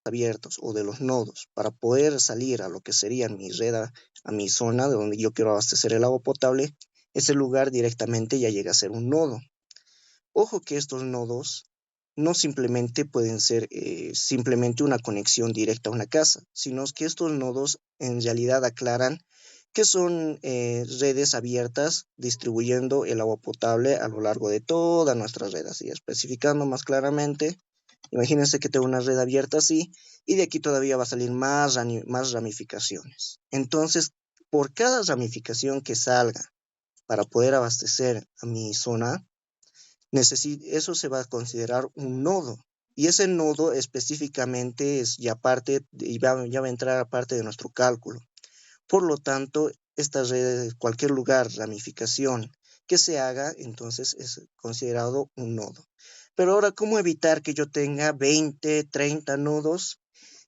abiertos o de los nodos para poder salir a lo que sería mi red, a mi zona de donde yo quiero abastecer el agua potable, ese lugar directamente ya llega a ser un nodo. Ojo que estos nodos no simplemente pueden ser simplemente una conexión directa a una casa, sino que estos nodos en realidad aclaran que son redes abiertas distribuyendo el agua potable a lo largo de toda nuestra red. Así, especificando más claramente, imagínense que tengo una red abierta así y de aquí todavía va a salir más ramificaciones. Entonces, por cada ramificación que salga para poder abastecer a mi zona, eso se va a considerar un nodo. Y ese nodo específicamente es ya parte, ya va a entrar a parte de nuestro cálculo. Por lo tanto, esta red, cualquier lugar, ramificación que se haga, entonces es considerado un nodo. Pero ahora, ¿cómo evitar que yo tenga 20, 30 nodos?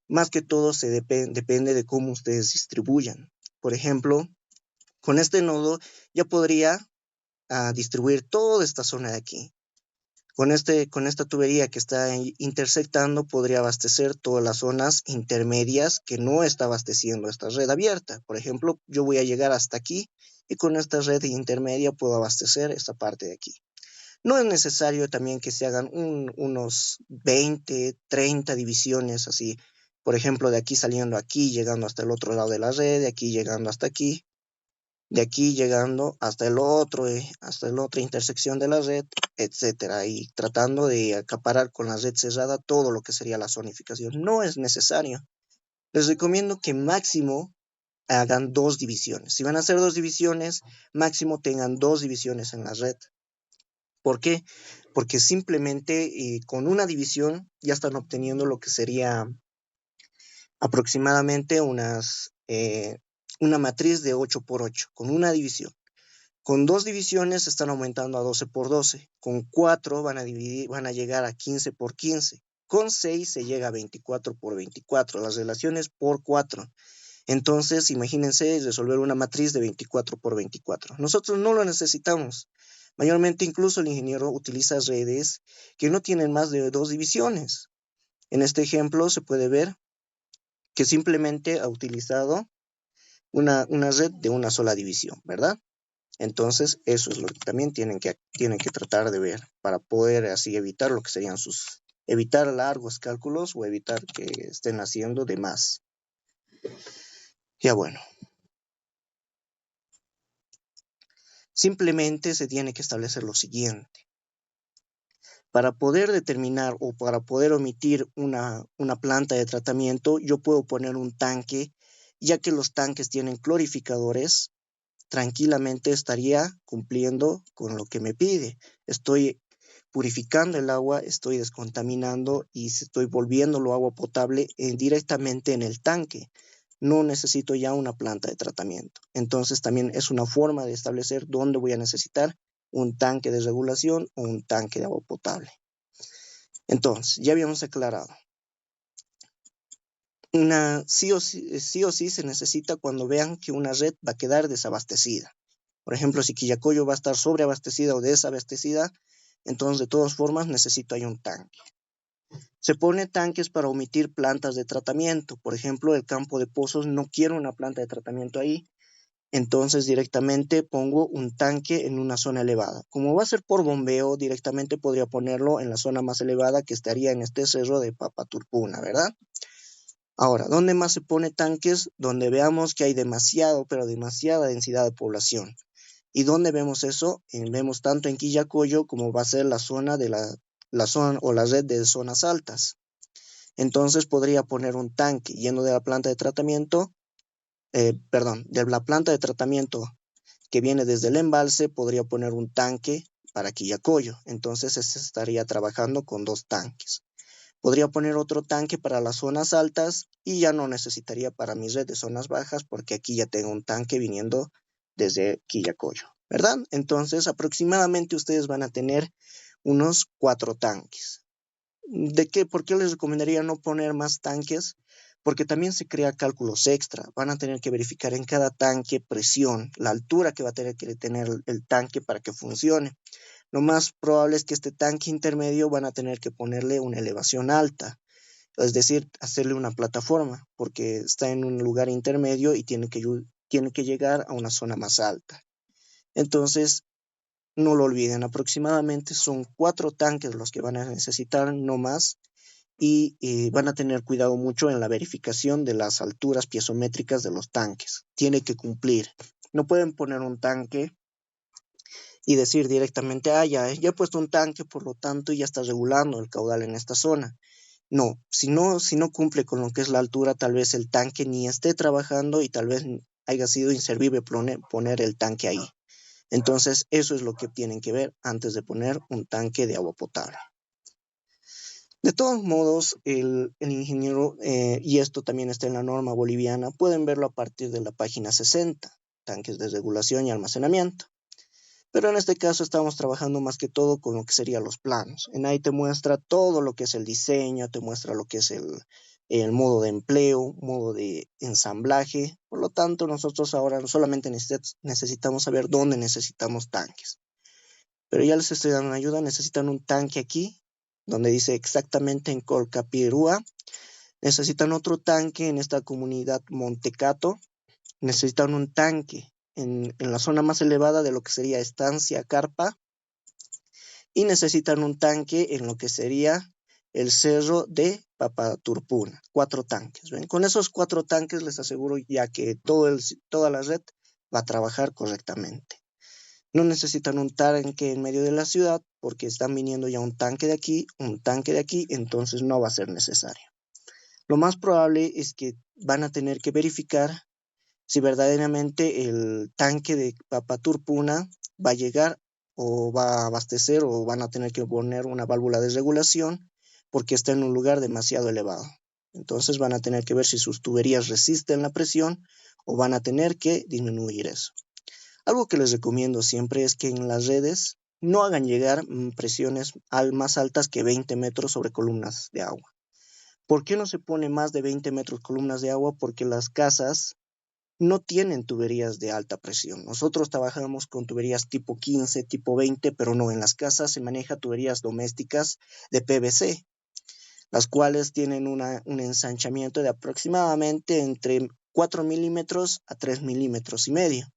Más que todo depende de cómo ustedes distribuyan. Por ejemplo, con este nodo ya podría distribuir toda esta zona de aquí. Con esta tubería que está intersectando podría abastecer todas las zonas intermedias que no está abasteciendo esta red abierta. Por ejemplo, yo voy a llegar hasta aquí y con esta red intermedia puedo abastecer esta parte de aquí. No es necesario también que se hagan unos 20, 30 divisiones así. Por ejemplo, de aquí saliendo aquí, llegando hasta el otro lado de la red, de aquí llegando hasta aquí, de aquí llegando hasta hasta la otra intersección de la red, etcétera, y tratando de acaparar con la red cerrada todo lo que sería la zonificación. No es necesario. Les recomiendo que máximo hagan 2 divisiones. Si van a hacer 2 divisiones, máximo tengan 2 divisiones en la red. ¿Por qué? Porque simplemente con una división ya están obteniendo lo que sería aproximadamente una matriz de 8 por 8, con una división. Con 2 divisiones están aumentando a 12 por 12. Con 4 van a llegar a 15 por 15. Con 6 se llega a 24 por 24. Las relaciones por 4. Entonces, imagínense resolver una matriz de 24 por 24. Nosotros no lo necesitamos. Mayormente, incluso el ingeniero utiliza redes que no tienen más de 2 divisiones. En este ejemplo se puede ver que simplemente ha utilizado una red de una sola división, ¿verdad? Entonces, eso es lo que también tienen que tratar de ver para poder así evitar lo que serían evitar largos cálculos o evitar que estén haciendo de más. Ya bueno. Simplemente se tiene que establecer lo siguiente. Para poder determinar o para poder omitir una planta de tratamiento, yo puedo poner un tanque, ya que los tanques tienen clorificadores, tranquilamente estaría cumpliendo con lo que me pide. Estoy purificando el agua, estoy descontaminando y estoy volviéndolo agua potable directamente en el tanque. No necesito ya una planta de tratamiento. Entonces también es una forma de establecer dónde voy a necesitar un tanque de regulación o un tanque de agua potable. Entonces, ya habíamos aclarado. Sí o sí se necesita cuando vean que una red va a quedar desabastecida. Por ejemplo, si Quillacollo va a estar sobreabastecida o desabastecida, entonces de todas formas necesito ahí un tanque. Se pone tanques para omitir plantas de tratamiento. Por ejemplo, el campo de pozos no quiero una planta de tratamiento ahí. Entonces directamente pongo un tanque en una zona elevada. Como va a ser por bombeo, directamente podría ponerlo en la zona más elevada que estaría en este cerro de Papaturpuna, ¿verdad? Ahora, ¿dónde más se pone tanques? Donde veamos que hay pero demasiada densidad de población. ¿Y dónde vemos eso? Vemos tanto en Quillacollo como va a ser la zona de la zona o la red de zonas altas. Entonces podría poner un tanque yendo de la planta de tratamiento, de la planta de tratamiento que viene desde el embalse, podría poner un tanque para Quillacollo. Entonces se estaría trabajando con 2 tanques. Podría poner otro tanque para las zonas altas y ya no necesitaría para mi red de zonas bajas porque aquí ya tengo un tanque viniendo desde Quillacollo, ¿verdad? Entonces aproximadamente ustedes van a tener unos 4 tanques. ¿Por qué les recomendaría no poner más tanques? Porque también se crea cálculos extra. Van a tener que verificar en cada tanque presión, la altura que va a tener que tener el tanque para que funcione. Lo más probable es que este tanque intermedio van a tener que ponerle una elevación alta. es decir, hacerle una plataforma, porque está en un lugar intermedio y tiene que llegar a una zona más alta. Entonces, no lo olviden, aproximadamente son 4 tanques los que van a necesitar, no más, y van a tener cuidado mucho en la verificación de las alturas piezométricas de los tanques. Tiene que cumplir. No pueden poner un tanque y decir directamente, ya he puesto un tanque, por lo tanto ya está regulando el caudal en esta zona. No, si no cumple con lo que es la altura, tal vez el tanque ni esté trabajando y tal vez haya sido inservible poner el tanque ahí. Entonces, eso es lo que tienen que ver antes de poner un tanque de agua potable. De todos modos, el ingeniero, y esto también está en la norma boliviana, pueden verlo a partir de la página 60, tanques de regulación y almacenamiento. Pero en este caso estamos trabajando más que todo con lo que serían los planos. En ahí te muestra todo lo que es el diseño, te muestra lo que es el modo de empleo, modo de ensamblaje. Por lo tanto, nosotros ahora solamente necesitamos saber dónde necesitamos tanques. Pero ya les estoy dando ayuda, necesitan un tanque aquí, donde dice exactamente en Colcapirúa. Necesitan otro tanque en esta comunidad Montecato. Necesitan un tanque en la zona más elevada de lo que sería Estancia Carpa. Y necesitan un tanque en lo que sería el cerro de Papaturpuna. 4 tanques. ¿Ven? Con esos 4 tanques les aseguro ya que toda la red va a trabajar correctamente. No necesitan un tanque en medio de la ciudad porque están viniendo ya un tanque de aquí, entonces no va a ser necesario. Lo más probable es que van a tener que verificar si verdaderamente el tanque de Papaturpuna va a llegar o va a abastecer o van a tener que poner una válvula de regulación porque está en un lugar demasiado elevado. Entonces van a tener que ver si sus tuberías resisten la presión o van a tener que disminuir eso. Algo que les recomiendo siempre es que en las redes no hagan llegar presiones más altas que 20 metros sobre columnas de agua. ¿Por qué no se pone más de 20 metros columnas de agua? Porque las casas no tienen tuberías de alta presión. Nosotros trabajamos con tuberías tipo 15, tipo 20, pero no, en las casas se maneja tuberías domésticas de PVC, las cuales tienen un ensanchamiento de aproximadamente entre 4 milímetros a 3 milímetros y medio.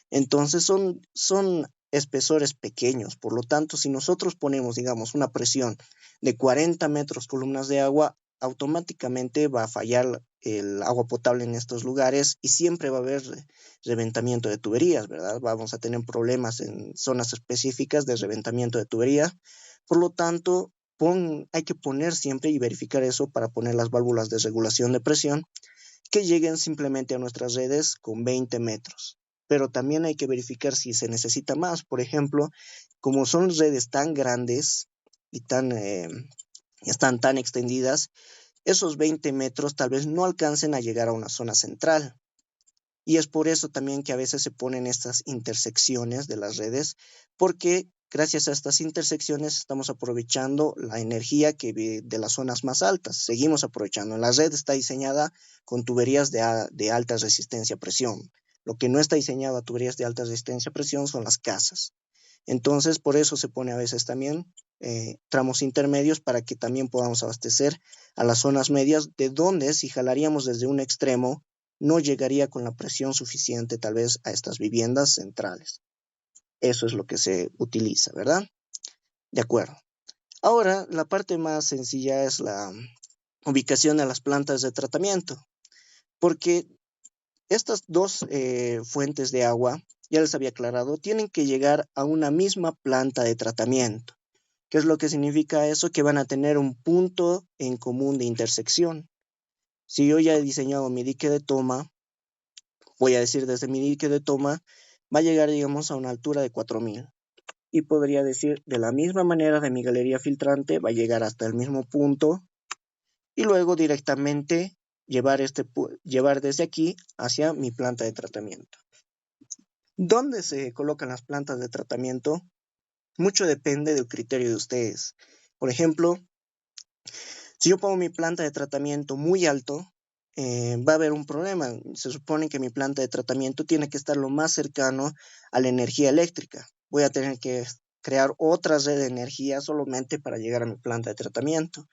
Entonces son espesores pequeños, por lo tanto, si nosotros ponemos, digamos, una presión de 40 metros columnas de agua, automáticamente va a fallar el agua potable en estos lugares y siempre va a haber reventamiento de tuberías, ¿verdad? Vamos a tener problemas en zonas específicas de reventamiento de tubería. Por lo tanto, hay que poner siempre y verificar eso para poner las válvulas de regulación de presión que lleguen simplemente a nuestras redes con 20 metros. Pero también hay que verificar si se necesita más. Por ejemplo, como son redes tan grandes y están tan extendidas, esos 20 metros tal vez no alcancen a llegar a una zona central. Y es por eso también que a veces se ponen estas intersecciones de las redes, porque gracias a estas intersecciones estamos aprovechando la energía de las zonas más altas. Seguimos aprovechando. La red está diseñada con tuberías de alta resistencia a presión. Lo que no está diseñado a tuberías de alta resistencia a presión son las casas. Entonces, por eso se pone a veces también tramos intermedios para que también podamos abastecer a las zonas medias, de donde si jalaríamos desde un extremo, no llegaría con la presión suficiente tal vez a estas viviendas centrales. Eso es lo que se utiliza, ¿verdad? De acuerdo. Ahora, la parte más sencilla es la ubicación de las plantas de tratamiento, porque estas dos fuentes de agua, ya les había aclarado, tienen que llegar a una misma planta de tratamiento. ¿Qué es lo que significa eso? Que van a tener un punto en común de intersección. Si yo ya he diseñado mi dique de toma, voy a decir desde mi dique de toma, va a llegar, digamos, a una altura de 4000. Y podría decir, de la misma manera de mi galería filtrante, va a llegar hasta el mismo punto y luego directamente llevar desde aquí hacia mi planta de tratamiento. ¿Dónde se colocan las plantas de tratamiento? Mucho depende del criterio de ustedes. Por ejemplo, si yo pongo mi planta de tratamiento muy alto, va a haber un problema. Se supone que mi planta de tratamiento tiene que estar lo más cercano a la energía eléctrica. Voy a tener que crear otra red de energía solamente para llegar a mi planta de tratamiento.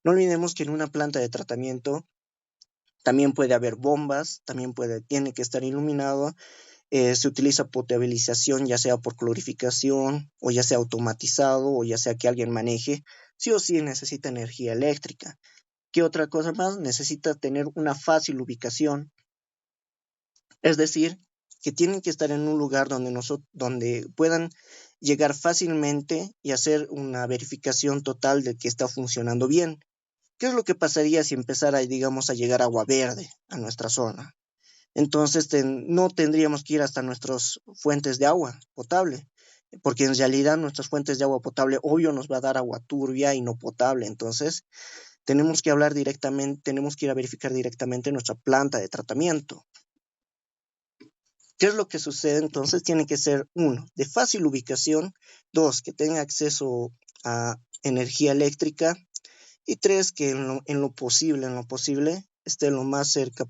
No olvidemos que en una planta de tratamiento también puede haber bombas, tiene que estar iluminado. Se utiliza potabilización, ya sea por clorificación, o ya sea automatizado, o ya sea que alguien maneje. Sí o sí necesita energía eléctrica. ¿Qué otra cosa más? Necesita tener una fácil ubicación. Es decir, que tienen que estar en un lugar donde puedan llegar fácilmente y hacer una verificación total de que está funcionando bien. ¿Qué es lo que pasaría si empezara, digamos, a llegar agua verde a nuestra zona? Entonces no tendríamos que ir hasta nuestras fuentes de agua potable, porque en realidad nuestras fuentes de agua potable, obvio, nos va a dar agua turbia y no potable. Entonces, tenemos que ir a verificar directamente nuestra planta de tratamiento. ¿Qué es lo que sucede? Entonces, tiene que ser, uno, de fácil ubicación; dos, que tenga acceso a energía eléctrica; y tres, que en lo posible, esté a lo más cerca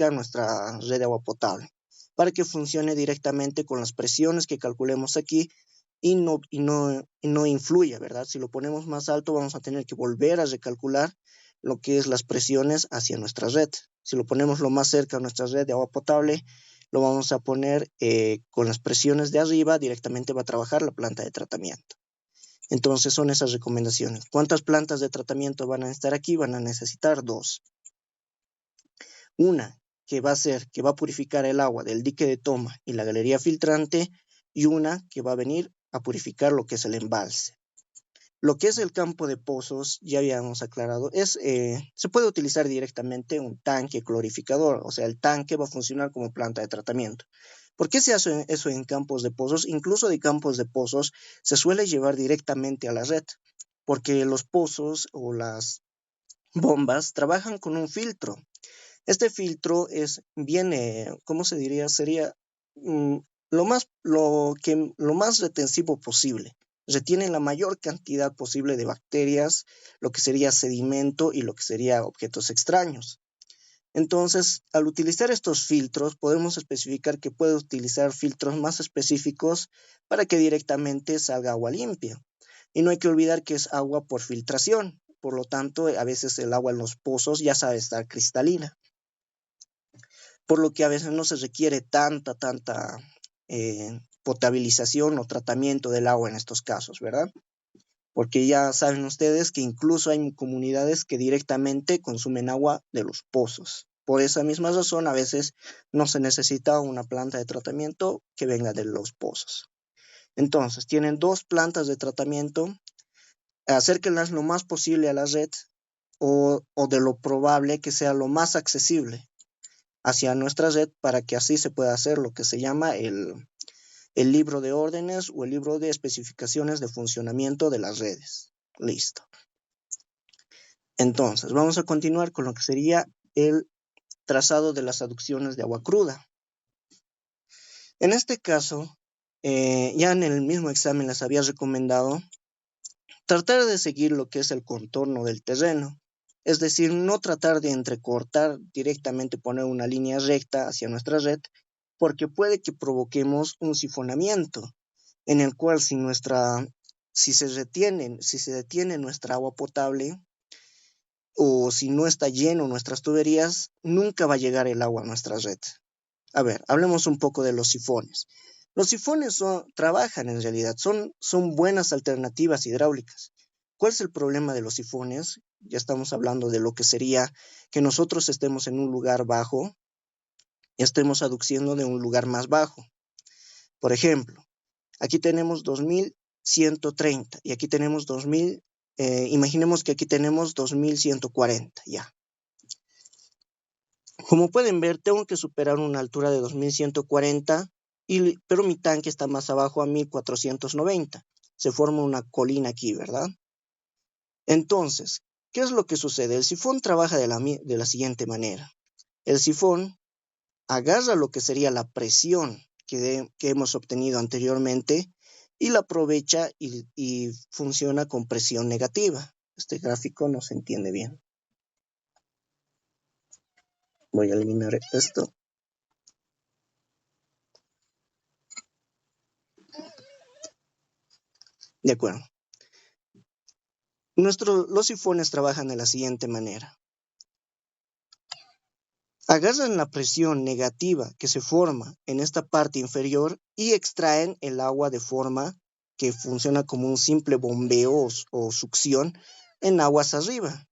a nuestra red de agua potable, para que funcione directamente con las presiones que calculemos aquí y no influya, ¿verdad? Si lo ponemos más alto, vamos a tener que volver a recalcular lo que es las presiones hacia nuestra red. Si lo ponemos lo más cerca a nuestra red de agua potable, lo vamos a poner con las presiones de arriba, directamente va a trabajar la planta de tratamiento. Entonces son esas recomendaciones. ¿Cuántas plantas de tratamiento van a estar aquí? Van a necesitar dos. Una que va a purificar el agua del dique de toma y la galería filtrante, y una que va a venir a purificar lo que es el embalse. Lo que es el campo de pozos, ya habíamos aclarado, se puede utilizar directamente un tanque clorificador, o sea, el tanque va a funcionar como planta de tratamiento. ¿Por qué se hace eso en campos de pozos? Incluso de campos de pozos se suele llevar directamente a la red, porque los pozos o las bombas trabajan con un filtro. Este filtro viene, ¿cómo se diría? Sería mm, lo más retensivo posible. Retiene la mayor cantidad posible de bacterias, lo que sería sedimento y lo que sería objetos extraños. Entonces, al utilizar estos filtros, podemos especificar que puede utilizar filtros más específicos para que directamente salga agua limpia. Y no hay que olvidar que es agua por filtración. Por lo tanto, a veces el agua en los pozos ya sabe estar cristalina, por lo que a veces no se requiere tanta potabilización o tratamiento del agua en estos casos, ¿verdad? Porque ya saben ustedes que incluso hay comunidades que directamente consumen agua de los pozos. Por esa misma razón, a veces no se necesita una planta de tratamiento que venga de los pozos. Entonces, tienen dos plantas de tratamiento, acérquenlas lo más posible a la red, o de lo probable que sea lo más accesible hacia nuestra red, para que así se pueda hacer lo que se llama el libro de órdenes o el libro de especificaciones de funcionamiento de las redes. Listo. Entonces, vamos a continuar con lo que sería el trazado de las aducciones de agua cruda. En este caso, ya en el mismo examen les había recomendado tratar de seguir lo que es el contorno del terreno. Es decir, no tratar de entrecortar directamente, poner una línea recta hacia nuestra red, porque puede que provoquemos un sifonamiento, en el cual si se detiene nuestra agua potable, o si no está lleno nuestras tuberías, nunca va a llegar el agua a nuestra red. A ver, hablemos un poco de los sifones. Los sifones trabajan en realidad, son buenas alternativas hidráulicas. ¿Cuál es el problema de los sifones? Ya estamos hablando de lo que sería que nosotros estemos en un lugar bajo y estemos aduciendo de un lugar más bajo. Por ejemplo, aquí tenemos 2130 y aquí tenemos 2000, imaginemos que aquí tenemos 2140, ya. Como pueden ver, tengo que superar una altura de 2140, pero mi tanque está más abajo a 1490. Se forma una colina aquí, ¿verdad? Entonces, ¿qué es lo que sucede? El sifón trabaja de la siguiente manera. El sifón agarra lo que sería la presión que hemos obtenido anteriormente y la aprovecha y funciona con presión negativa. Este gráfico no se entiende bien. Voy a eliminar esto. De acuerdo. Los sifones trabajan de la siguiente manera. Agarran la presión negativa que se forma en esta parte inferior y extraen el agua de forma que funciona como un simple bombeo o succión en aguas arriba.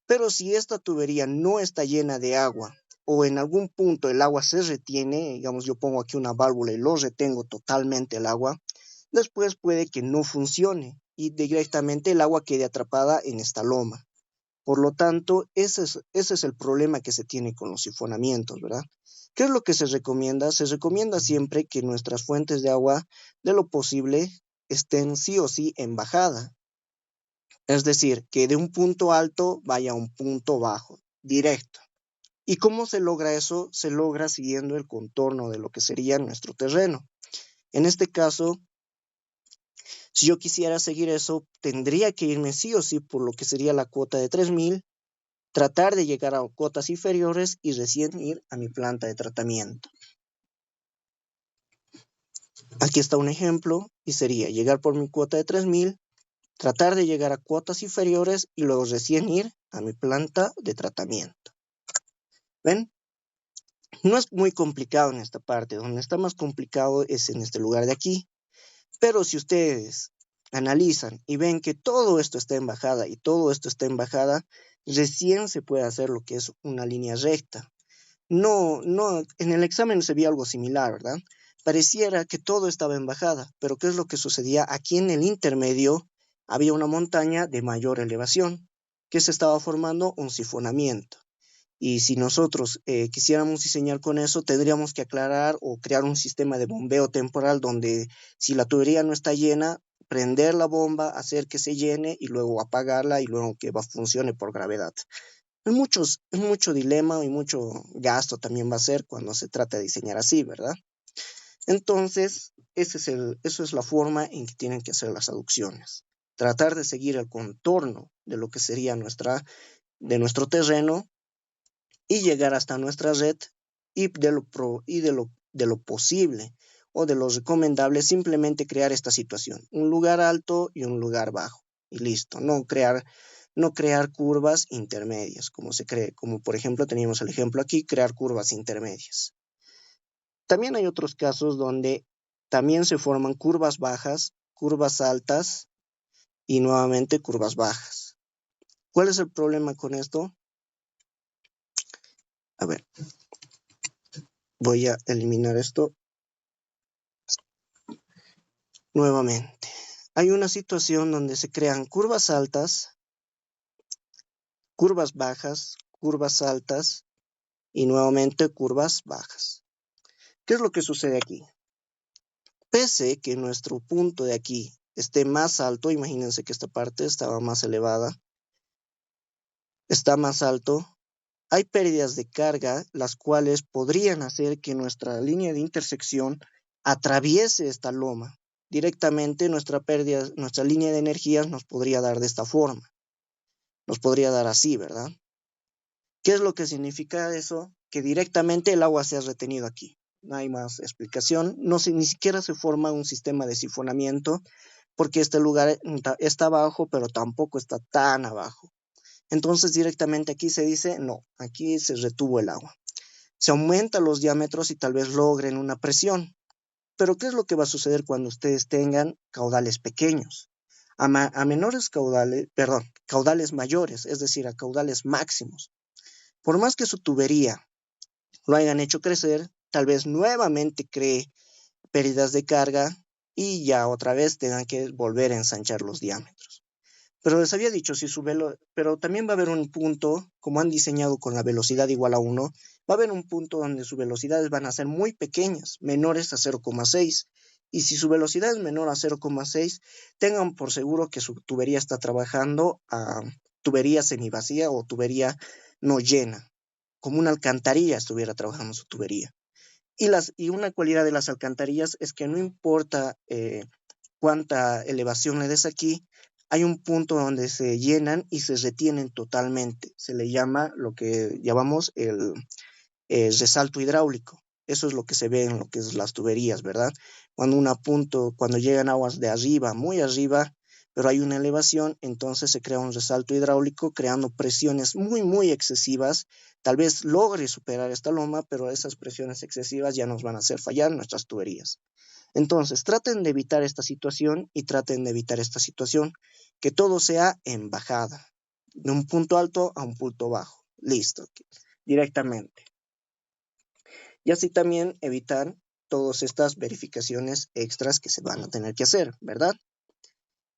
Pero si esta tubería no está llena de agua o en algún punto el agua se retiene, digamos yo pongo aquí una válvula y lo retengo totalmente el agua, después puede que no funcione y directamente el agua quede atrapada en esta loma. Por lo tanto, ese es el problema que se tiene con los sifonamientos, ¿verdad? ¿Qué es lo que se recomienda? Se recomienda siempre que nuestras fuentes de agua, de lo posible, estén sí o sí en bajada. Es decir, que de un punto alto vaya a un punto bajo, directo. ¿Y cómo se logra eso? Se logra siguiendo el contorno de lo que sería nuestro terreno. En este caso, si yo quisiera seguir eso, tendría que irme sí o sí por lo que sería la cuota de 3000, tratar de llegar a cuotas inferiores y recién ir a mi planta de tratamiento. Aquí está un ejemplo y sería llegar por mi cuota de 3000, tratar de llegar a cuotas inferiores y luego recién ir a mi planta de tratamiento. ¿Ven? No es muy complicado en esta parte, donde está más complicado es en este lugar de aquí. Pero si ustedes analizan y ven que todo esto está en bajada y todo esto está en bajada, recién se puede hacer lo que es una línea recta. No, en el examen se vio algo similar, ¿verdad? Pareciera que todo estaba en bajada, pero ¿qué es lo que sucedía? Aquí en el intermedio había una montaña de mayor elevación, que se estaba formando un sifonamiento. Y si nosotros quisiéramos diseñar con eso, tendríamos que aclarar o crear un sistema de bombeo temporal donde si la tubería no está llena, prender la bomba, hacer que se llene y luego apagarla y luego que funcione por gravedad. Es mucho dilema y mucho gasto también va a ser cuando se trata de diseñar así, ¿verdad? Entonces, eso es la forma en que tienen que hacer las aducciones. Tratar de seguir el contorno de lo que sería de nuestro terreno y llegar hasta nuestra red y de lo posible o de lo recomendable simplemente crear esta situación, un lugar alto y un lugar bajo y listo, no crear curvas intermedias como se cree, como por ejemplo teníamos el ejemplo aquí, crear curvas intermedias. También hay otros casos donde también se forman curvas bajas, curvas altas y nuevamente curvas bajas. ¿Cuál es el problema con esto? A ver, voy a eliminar esto nuevamente. Hay una situación donde se crean curvas altas, curvas bajas, curvas altas y nuevamente curvas bajas. ¿Qué es lo que sucede aquí? Pese que nuestro punto de aquí esté más alto, imagínense que esta parte estaba más elevada, está más alto, hay pérdidas de carga, las cuales podrían hacer que nuestra línea de intersección atraviese esta loma. Directamente nuestra línea de energías nos podría dar de esta forma. Nos podría dar así, ¿verdad? ¿Qué es lo que significa eso? Que directamente el agua se ha retenido aquí. No hay más explicación. Ni siquiera se forma un sistema de sifonamiento porque este lugar está abajo, pero tampoco está tan abajo. Entonces directamente aquí se dice, no, aquí se retuvo el agua. Se aumentan los diámetros y tal vez logren una presión. Pero ¿qué es lo que va a suceder cuando ustedes tengan caudales pequeños? A menores caudales, perdón, caudales mayores, es decir, a caudales máximos. Por más que su tubería lo hayan hecho crecer, tal vez nuevamente cree pérdidas de carga y ya otra vez tengan que volver a ensanchar los diámetros. Pero les había dicho, pero también va a haber un punto, como han diseñado con la velocidad igual a 1, va a haber un punto donde sus velocidades van a ser muy pequeñas, menores a 0,6. Y si su velocidad es menor a 0,6, tengan por seguro que su tubería está trabajando a tubería semivacía o tubería no llena, como una alcantarilla estuviera trabajando su tubería. Y una cualidad de las alcantarillas es que no importa cuánta elevación le des aquí, hay un punto donde se llenan y se retienen totalmente. Se le llama lo que llamamos el resalto hidráulico. Eso es lo que se ve en lo que es las tuberías, ¿verdad? Cuando llegan aguas de arriba, muy arriba, pero hay una elevación, entonces se crea un resalto hidráulico creando presiones muy excesivas. Tal vez logre superar esta loma, pero esas presiones excesivas ya nos van a hacer fallar nuestras tuberías. Entonces, traten de evitar esta situación y traten de evitar esta situación, que todo sea en bajada, de un punto alto a un punto bajo. Listo, directamente. Y así también evitar todas estas verificaciones extras que se van a tener que hacer, ¿verdad?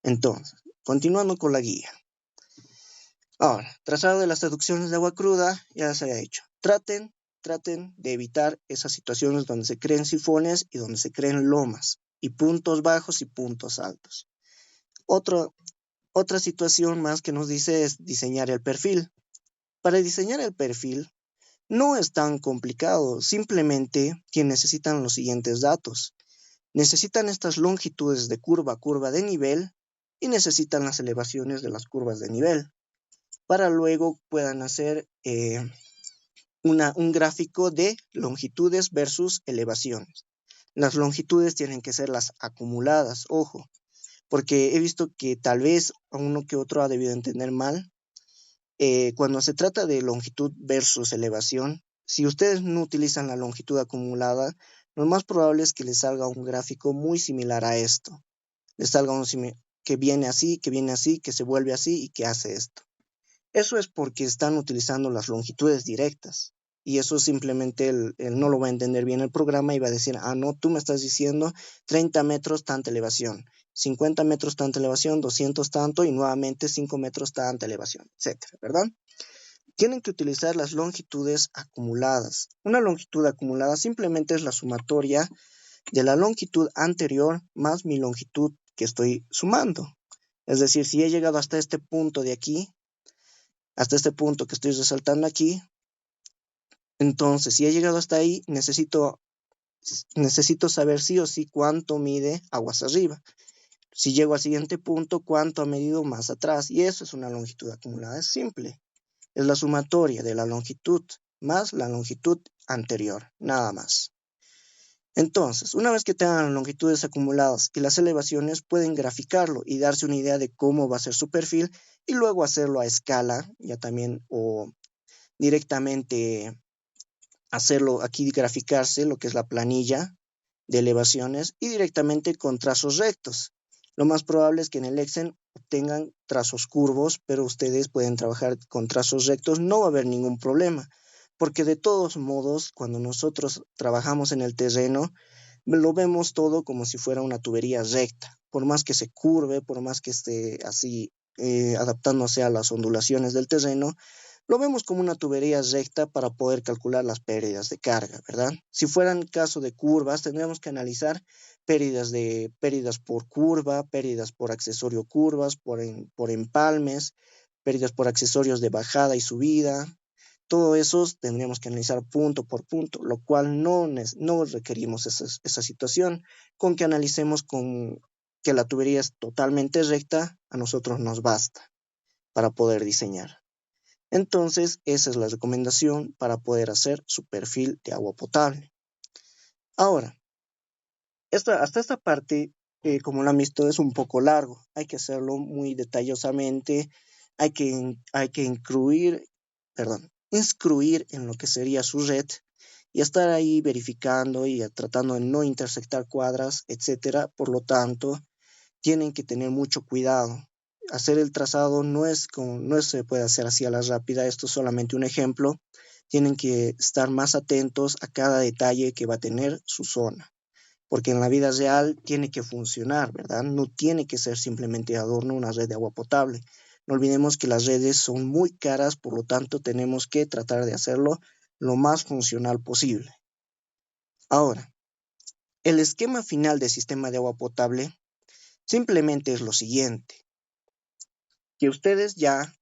Entonces, continuando con la guía. Ahora, trazado de las deducciones de agua cruda ya se ha hecho. Traten de evitar esas situaciones donde se creen sifones y donde se creen lomas, y puntos bajos y puntos altos. Otra situación más que nos dice es diseñar el perfil. Para diseñar el perfil no es tan complicado, simplemente que necesitan los siguientes datos. Necesitan estas longitudes de curva de nivel y necesitan las elevaciones de las curvas de nivel para luego puedan hacer un gráfico de longitudes versus elevaciones. Las longitudes tienen que ser las acumuladas, ojo, porque he visto que tal vez a uno que otro ha debido entender mal. Cuando se trata de longitud versus elevación, si ustedes no utilizan la longitud acumulada, lo más probable es que les salga un gráfico muy similar a esto. Les salga uno que viene así, que se vuelve así y que hace esto. Eso es porque están utilizando las longitudes directas. Y eso simplemente él no lo va a entender bien el programa y va a decir, no, tú me estás diciendo 30 metros tanta elevación, 50 metros tanta elevación, 200 tanto y nuevamente 5 metros tanta elevación, etcétera, ¿verdad? Tienen que utilizar las longitudes acumuladas. Una longitud acumulada simplemente es la sumatoria de la longitud anterior más mi longitud que estoy sumando. Es decir, si he llegado hasta este punto de aquí, hasta este punto que estoy resaltando aquí, entonces si he llegado hasta ahí, necesito saber sí o sí cuánto mide aguas arriba. Si llego al siguiente punto, cuánto ha medido más atrás. Y eso es una longitud acumulada. Es simple. Es la sumatoria de la longitud más la longitud anterior. Nada más. Entonces, una vez que tengan las longitudes acumuladas y las elevaciones, pueden graficarlo y darse una idea de cómo va a ser su perfil y luego hacerlo a escala, ya también, o directamente hacerlo aquí, graficarse lo que es la planilla de elevaciones y directamente con trazos rectos. Lo más probable es que en el Excel obtengan trazos curvos, pero ustedes pueden trabajar con trazos rectos, no va a haber ningún problema, porque de todos modos, cuando nosotros trabajamos en el terreno, lo vemos todo como si fuera una tubería recta, por más que se curve, por más que esté así adaptándose a las ondulaciones del terreno, lo vemos como una tubería recta para poder calcular las pérdidas de carga, ¿verdad? Si fueran caso de curvas, tendríamos que analizar pérdidas por curva, pérdidas por accesorio curvas, por empalmes, pérdidas por accesorios de bajada y subida. Todo eso tendríamos que analizar punto por punto, lo cual no requerimos esa situación. Con que analicemos con que la tubería es totalmente recta, a nosotros nos basta para poder diseñar. Entonces, esa es la recomendación para poder hacer su perfil de agua potable. Ahora, hasta esta parte, como lo han visto, es un poco largo. Hay que hacerlo muy detallosamente. Hay que inscribir en lo que sería su red y estar ahí verificando y tratando de no intersectar cuadras, etcétera. Por lo tanto, tienen que tener mucho cuidado. Hacer el trazado no se puede hacer así a la rápida, esto es solamente un ejemplo. Tienen que estar más atentos a cada detalle que va a tener su zona, porque en la vida real tiene que funcionar, ¿verdad? No tiene que ser simplemente adorno una red de agua potable. No olvidemos que las redes son muy caras, por lo tanto tenemos que tratar de hacerlo lo más funcional posible. Ahora, el esquema final del sistema de agua potable simplemente es lo siguiente, que ustedes ya,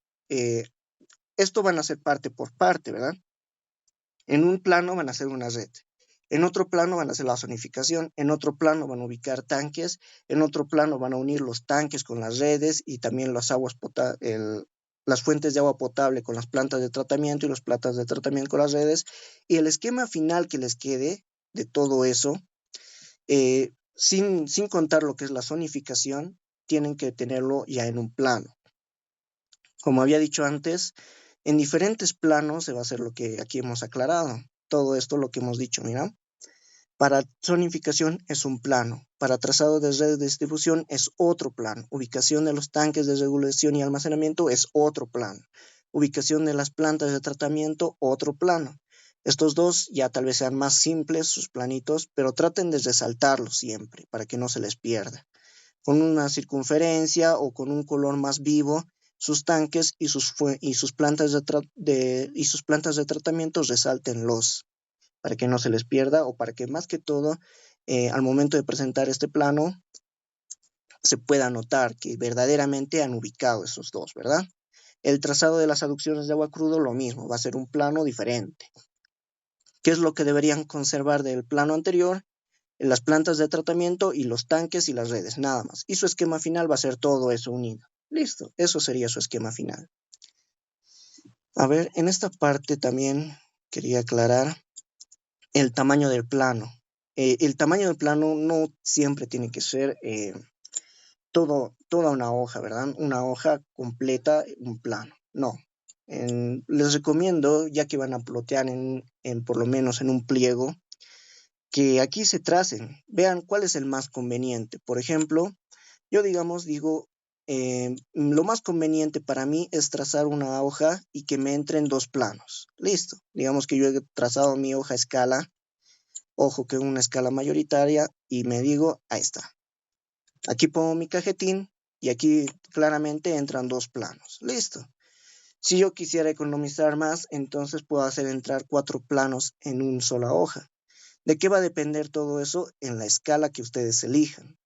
esto van a ser parte por parte, ¿verdad? En un plano van a hacer una red, en otro plano van a hacer la zonificación, en otro plano van a ubicar tanques, en otro plano van a unir los tanques con las redes y también las fuentes de agua potable con las plantas de tratamiento y las plantas de tratamiento con las redes. Y el esquema final que les quede de todo eso, sin contar lo que es la zonificación, tienen que tenerlo ya en un plano. Como había dicho antes, en diferentes planos se va a hacer lo que aquí hemos aclarado. Todo esto lo que hemos dicho, mira. Para zonificación es un plano. Para trazado de redes de distribución es otro plano. Ubicación de los tanques de regulación y almacenamiento es otro plano. Ubicación de las plantas de tratamiento, otro plano. Estos dos ya tal vez sean más simples, sus planitos, pero traten de resaltarlos siempre para que no se les pierda. Con una circunferencia o con un color más vivo, sus tanques y sus plantas de tratamiento resáltenlos para que no se les pierda o para que más que todo al momento de presentar este plano se pueda notar que verdaderamente han ubicado esos dos, ¿verdad? El trazado de las aducciones de agua crudo, lo mismo, va a ser un plano diferente. ¿Qué es lo que deberían conservar del plano anterior? Las plantas de tratamiento y los tanques y las redes, nada más. Y su esquema final va a ser todo eso unido. Listo, eso sería su esquema final. A ver, en esta parte también quería aclarar el tamaño del plano. El tamaño del plano no siempre tiene que ser toda una hoja, ¿verdad? Una hoja completa, un plano. No. Les recomiendo, ya que van a plotear por lo menos en un pliego, que aquí se tracen, vean cuál es el más conveniente. Por ejemplo, yo digo, lo más conveniente para mí es trazar una hoja y que me entren dos planos. Listo. Digamos que yo he trazado mi hoja a escala, ojo que una escala mayoritaria, y me digo, ahí está. Aquí pongo mi cajetín y aquí claramente entran dos planos. Listo. Si yo quisiera economizar más, entonces puedo hacer entrar 4 planos en una sola hoja. ¿De qué va a depender todo eso? En la escala que ustedes elijan.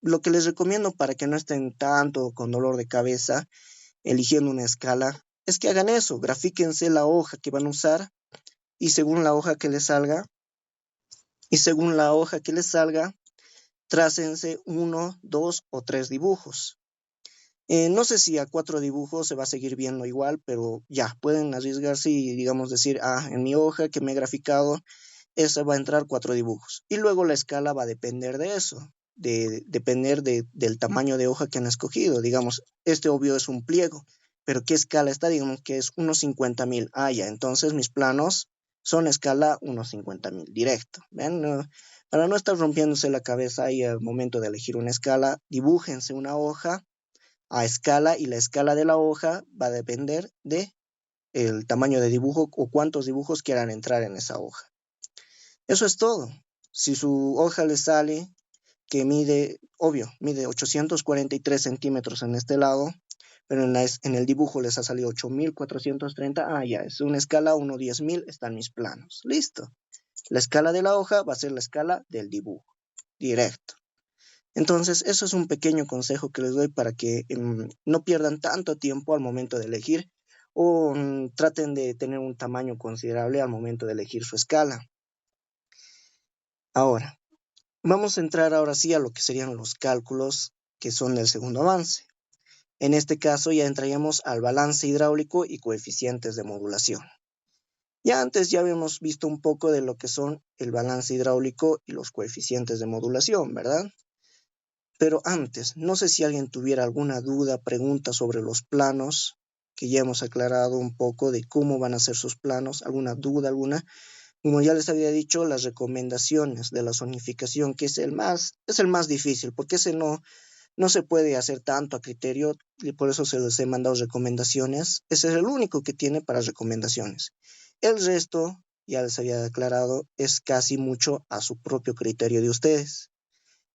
Lo que les recomiendo para que no estén tanto con dolor de cabeza eligiendo una escala es que hagan eso, grafíquense la hoja que van a usar y según la hoja que les salga, trácense 1, 2 o 3 dibujos. No sé si a 4 dibujos se va a seguir viendo igual, pero ya, pueden arriesgarse y digamos decir, en mi hoja que me he graficado, esa va a entrar 4 dibujos. Y luego la escala va a depender de eso, depender del tamaño de hoja que han escogido. Digamos, este obvio es un pliego, pero ¿qué escala está? Digamos que es unos 50,000. Ya, entonces mis planos son escala unos 50,000, directo. ¿Ven? Para no estar rompiéndose la cabeza ahí al momento de elegir una escala, dibújense una hoja a escala y la escala de la hoja va a depender de el tamaño de dibujo o cuántos dibujos quieran entrar en esa hoja. Eso es todo. Si su hoja le sale que mide 843 centímetros en este lado, pero en el dibujo les ha salido 8,430, ya, es una escala 1/10,000, están mis planos. Listo. La escala de la hoja va a ser la escala del dibujo, directo. Entonces, eso es un pequeño consejo que les doy para que no pierdan tanto tiempo al momento de elegir o traten de tener un tamaño considerable al momento de elegir su escala. Ahora, vamos a entrar ahora sí a lo que serían los cálculos que son del segundo avance. En este caso ya entraríamos al balance hidráulico y coeficientes de modulación. Ya antes ya habíamos visto un poco de lo que son el balance hidráulico y los coeficientes de modulación, ¿verdad? Pero antes, no sé si alguien tuviera alguna duda, pregunta sobre los planos, que ya hemos aclarado un poco de cómo van a ser sus planos, alguna duda, Como ya les había dicho, las recomendaciones de la zonificación, que es el más difícil, porque ese no se puede hacer tanto a criterio, y por eso se les he mandado recomendaciones. Ese es el único que tiene para recomendaciones. El resto, ya les había aclarado, es casi mucho a su propio criterio de ustedes.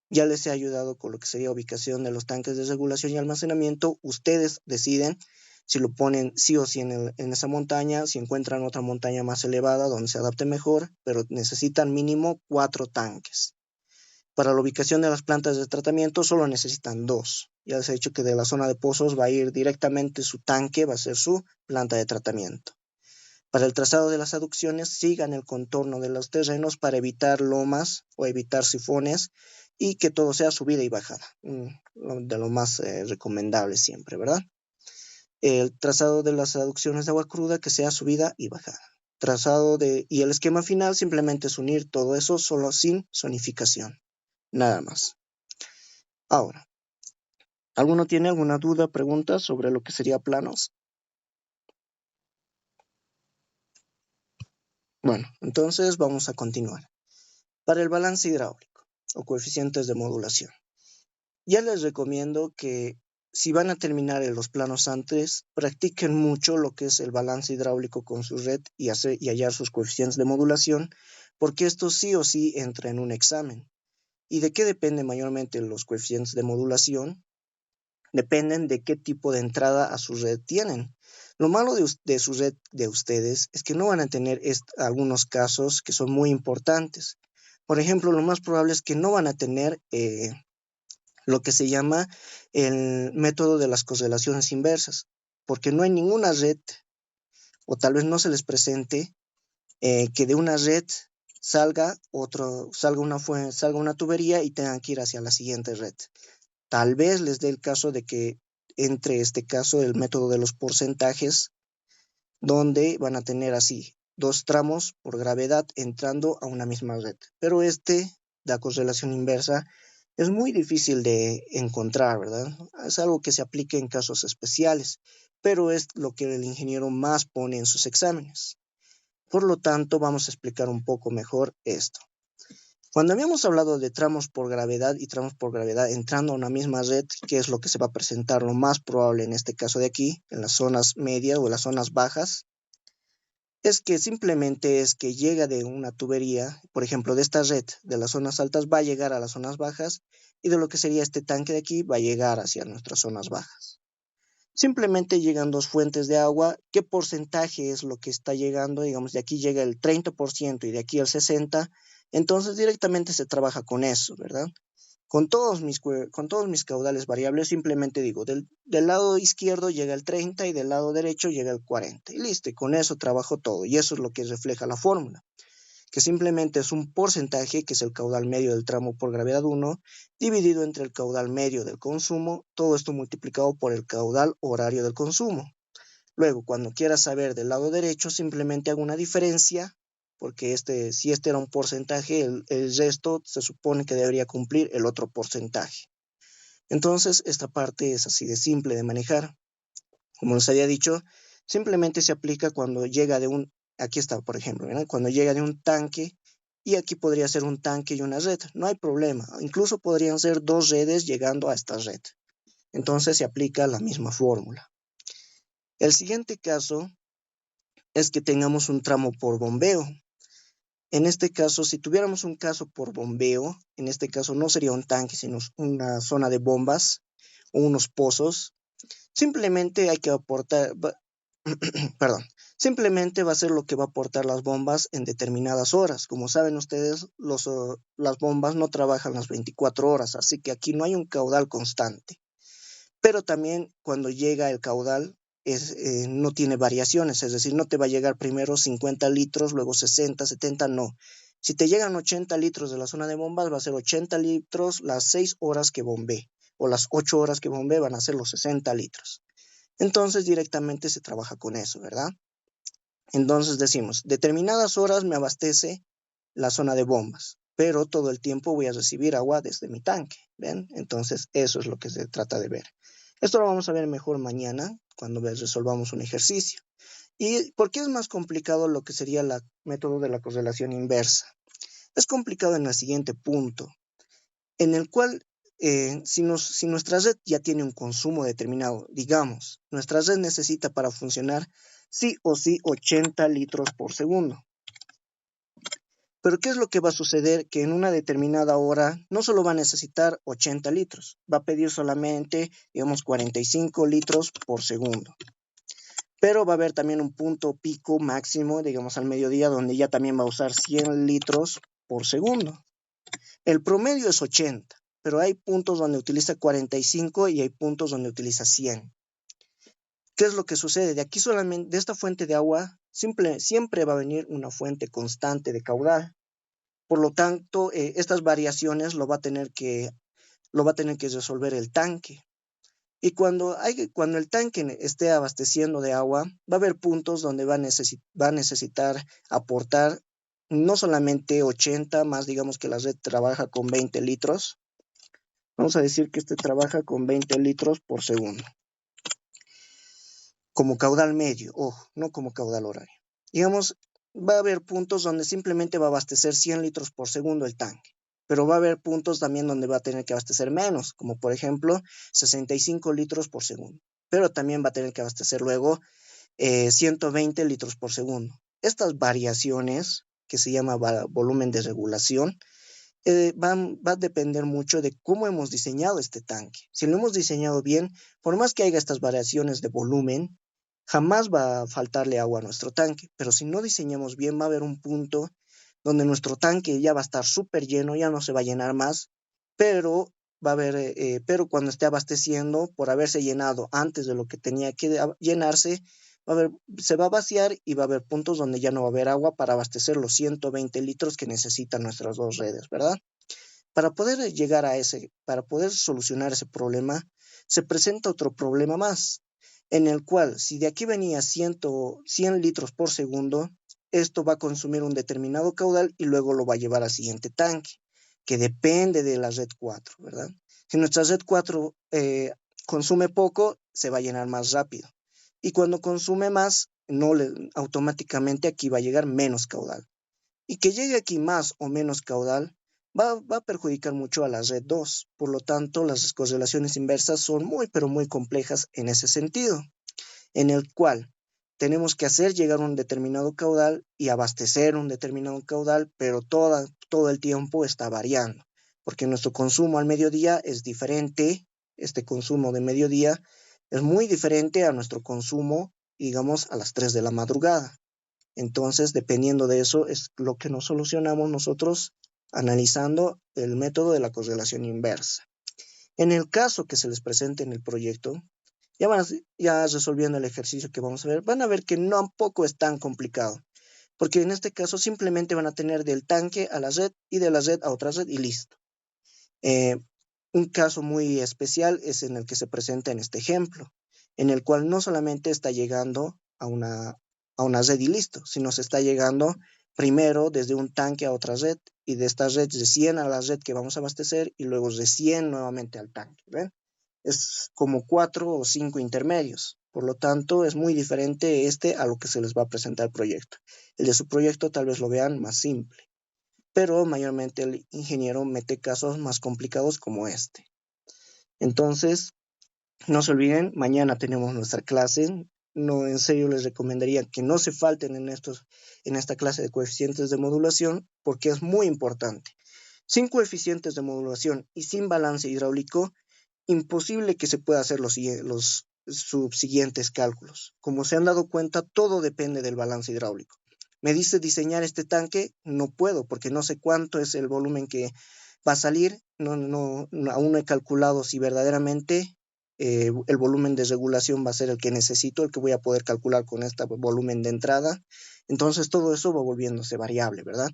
Ya les he ayudado con lo que sería ubicación de los tanques de regulación y almacenamiento. Ustedes deciden si lo ponen sí o sí en esa montaña, si encuentran otra montaña más elevada donde se adapte mejor, pero necesitan mínimo 4 tanques. Para la ubicación de las plantas de tratamiento solo necesitan 2. Ya les he dicho que de la zona de pozos va a ir directamente su tanque, va a ser su planta de tratamiento. Para el trazado de las aducciones, sigan el contorno de los terrenos para evitar lomas o evitar sifones y que todo sea subida y bajada, de lo más recomendable siempre, ¿verdad? El trazado de las aducciones de agua cruda que sea subida y bajada. Y el esquema final simplemente es unir todo eso solo sin zonificación, nada más. Ahora, ¿Alguno tiene alguna duda, pregunta sobre lo que sería planos? Bueno, entonces vamos a continuar. Para el balance hidráulico o coeficientes de modulación, ya les recomiendo que si van a terminar en los planos antes, practiquen mucho lo que es el balance hidráulico con su red y hallar sus coeficientes de modulación, porque esto sí o sí entra en un examen. ¿Y de qué dependen mayormente los coeficientes de modulación? Dependen de qué tipo de entrada a su red tienen. Lo malo de su red de ustedes es que no van a tener algunos casos que son muy importantes. Por ejemplo, lo más probable es que no van a tener lo que se llama el método de las correlaciones inversas, porque no hay ninguna red, o tal vez no se les presente, que de una red salga una tubería y tengan que ir hacia la siguiente red. Tal vez les dé el caso de que entre este caso el método de los porcentajes, donde van a tener así dos tramos por gravedad entrando a una misma red. Pero la correlación inversa, es muy difícil de encontrar, ¿verdad? Es algo que se aplica en casos especiales, pero es lo que el ingeniero más pone en sus exámenes. Por lo tanto, vamos a explicar un poco mejor esto. Cuando habíamos hablado de tramos por gravedad y tramos por gravedad entrando a una misma red, que es lo que se va a presentar lo más probable en este caso de aquí, en las zonas medias o las zonas bajas, es que simplemente es que llega de una tubería, por ejemplo, de esta red de las zonas altas va a llegar a las zonas bajas y de lo que sería este tanque de aquí va a llegar hacia nuestras zonas bajas. Simplemente llegan dos fuentes de agua. ¿Qué porcentaje es lo que está llegando? Digamos, de aquí llega el 30% y de aquí el 60%. Entonces directamente se trabaja con eso, ¿verdad? Con todos mis caudales variables, simplemente digo, del lado izquierdo llega el 30 y del lado derecho llega el 40. Y listo, y con eso trabajo todo. Y eso es lo que refleja la fórmula, que simplemente es un porcentaje, que es el caudal medio del tramo por gravedad 1, dividido entre el caudal medio del consumo, todo esto multiplicado por el caudal horario del consumo. Luego, cuando quieras saber del lado derecho, simplemente hago una diferencia, porque si este era un porcentaje, el resto se supone que debería cumplir el otro porcentaje. Entonces, esta parte es así de simple de manejar. Como les había dicho, simplemente se aplica cuando llega aquí está, por ejemplo, ¿verdad? Cuando llega de un tanque, y aquí podría ser un tanque y una red, no hay problema. Incluso podrían ser dos redes llegando a esta red. Entonces se aplica la misma fórmula. El siguiente caso es que tengamos un tramo por bombeo. En este caso, si tuviéramos un caso por bombeo, en este caso no sería un tanque, sino una zona de bombas o unos pozos. Simplemente hay que aportar, perdón, simplemente va a ser lo que va a aportar las bombas en determinadas horas. Como saben ustedes, las bombas no trabajan las 24 horas, así que aquí no hay un caudal constante. Pero también cuando llega el caudal no tiene variaciones, es decir, no te va a llegar primero 50 litros, luego 60, 70, no. Si te llegan 80 litros de la zona de bombas, va a ser 80 litros las 6 horas que bombee, o las 8 horas que bombee van a ser los 60 litros. Entonces directamente se trabaja con eso, ¿verdad? Entonces decimos, determinadas horas me abastece la zona de bombas, pero todo el tiempo voy a recibir agua desde mi tanque, ¿ven? Entonces eso es lo que se trata de ver. Esto lo vamos a ver mejor mañana cuando resolvamos un ejercicio. ¿Y por qué es más complicado lo que sería el método de la correlación inversa? Es complicado en el siguiente punto, en el cual si nuestra red ya tiene un consumo determinado, digamos, nuestra red necesita para funcionar sí o sí 80 litros por segundo. Pero ¿qué es lo que va a suceder? Que en una determinada hora no solo va a necesitar 80 litros, va a pedir solamente, digamos, 45 litros por segundo. Pero va a haber también un punto pico máximo, digamos, al mediodía, donde ya también va a usar 100 litros por segundo. El promedio es 80, pero hay puntos donde utiliza 45 y hay puntos donde utiliza 100. ¿Qué es lo que sucede? De aquí solamente, de esta fuente de agua, siempre va a venir una fuente constante de caudal. Por lo tanto, estas variaciones lo va a tener que resolver el tanque. Y cuando el tanque esté abasteciendo de agua, va a haber puntos donde va a necesitar aportar no solamente 80, más digamos que la red trabaja con 20 litros. Vamos a decir que este trabaja con 20 litros por segundo. Como caudal medio, ojo, no como caudal horario. Digamos, va a haber puntos donde simplemente va a abastecer 100 litros por segundo el tanque, pero va a haber puntos también donde va a tener que abastecer menos, como por ejemplo 65 litros por segundo, pero también va a tener que abastecer luego 120 litros por segundo. Estas variaciones, que se llama volumen de regulación, va a depender mucho de cómo hemos diseñado este tanque. Si lo hemos diseñado bien, por más que haya estas variaciones de volumen, jamás va a faltarle agua a nuestro tanque. Pero si no diseñamos bien, va a haber un punto donde nuestro tanque ya va a estar súper lleno, ya no se va a llenar más, pero va a haber, pero cuando esté abasteciendo, por haberse llenado antes de lo que tenía que llenarse, va a haber, se va a vaciar y va a haber puntos donde ya no va a haber agua para abastecer los 120 litros que necesitan nuestras dos redes, ¿verdad? Para poder llegar a para poder solucionar ese problema, se presenta otro problema más, en el cual si de aquí venía 100 litros por segundo, esto va a consumir un determinado caudal y luego lo va a llevar al siguiente tanque, que depende de la red 4, ¿verdad? Si nuestra red 4 consume poco, se va a llenar más rápido. Y cuando consume más, automáticamente aquí va a llegar menos caudal. Y que llegue aquí más o menos caudal va a perjudicar mucho a la red 2. Por lo tanto, las correlaciones inversas son muy, pero muy complejas en ese sentido, en el cual tenemos que hacer llegar un determinado caudal y abastecer un determinado caudal, pero todo el tiempo está variando, porque nuestro consumo al mediodía es diferente, este consumo de mediodía es muy diferente a nuestro consumo, digamos, a las 3 de la madrugada. Entonces, dependiendo de eso, es lo que nos solucionamos nosotros analizando el método de la correlación inversa. En el caso que se les presente en el proyecto, ya resolviendo el ejercicio que vamos a ver, van a ver que tampoco es tan complicado, porque en este caso simplemente van a tener del tanque a la red y de la red a otra red y listo. Eh, un caso muy especial es en el que se presenta en este ejemplo, en el cual no solamente está llegando a una red y listo, sino se está llegando primero desde un tanque a otra red y de esta red recién a la red que vamos a abastecer y luego recién nuevamente al tanque. ¿Ven? Es como 4 o 5 intermedios. Por lo tanto, es muy diferente este a lo que se les va a presentar el proyecto. El de su proyecto tal vez lo vean más simple, pero mayormente el ingeniero mete casos más complicados como este. Entonces, no se olviden, mañana tenemos nuestra clase. No, en serio les recomendaría que no se falten en esta clase de coeficientes de modulación porque es muy importante. Sin coeficientes de modulación y sin balance hidráulico, imposible que se pueda hacer los subsiguientes cálculos. Como se han dado cuenta, todo depende del balance hidráulico. Me dice diseñar este tanque, no puedo porque no sé cuánto es el volumen que va a salir, aún no he calculado si verdaderamente el volumen de regulación va a ser el que necesito, el que voy a poder calcular con este volumen de entrada. Entonces todo eso va volviéndose variable, ¿verdad?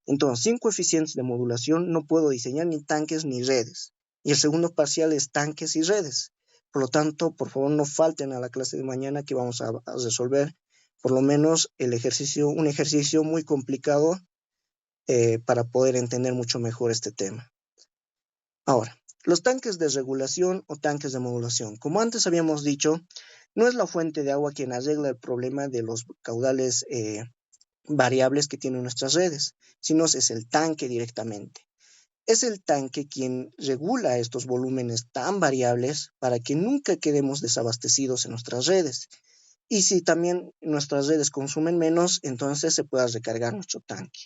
Entonces, sin coeficientes de modulación no puedo diseñar ni tanques ni redes. Y el segundo parcial es tanques y redes. Por lo tanto, por favor, no falten a la clase de mañana que vamos a resolver por lo menos un ejercicio muy complicado para poder entender mucho mejor este tema. Ahora, los tanques de regulación o tanques de modulación. Como antes habíamos dicho, no es la fuente de agua quien arregla el problema de los caudales variables que tienen nuestras redes, sino es el tanque directamente. Es el tanque quien regula estos volúmenes tan variables para que nunca quedemos desabastecidos en nuestras redes. Y si también nuestras redes consumen menos, entonces se pueda recargar nuestro tanque.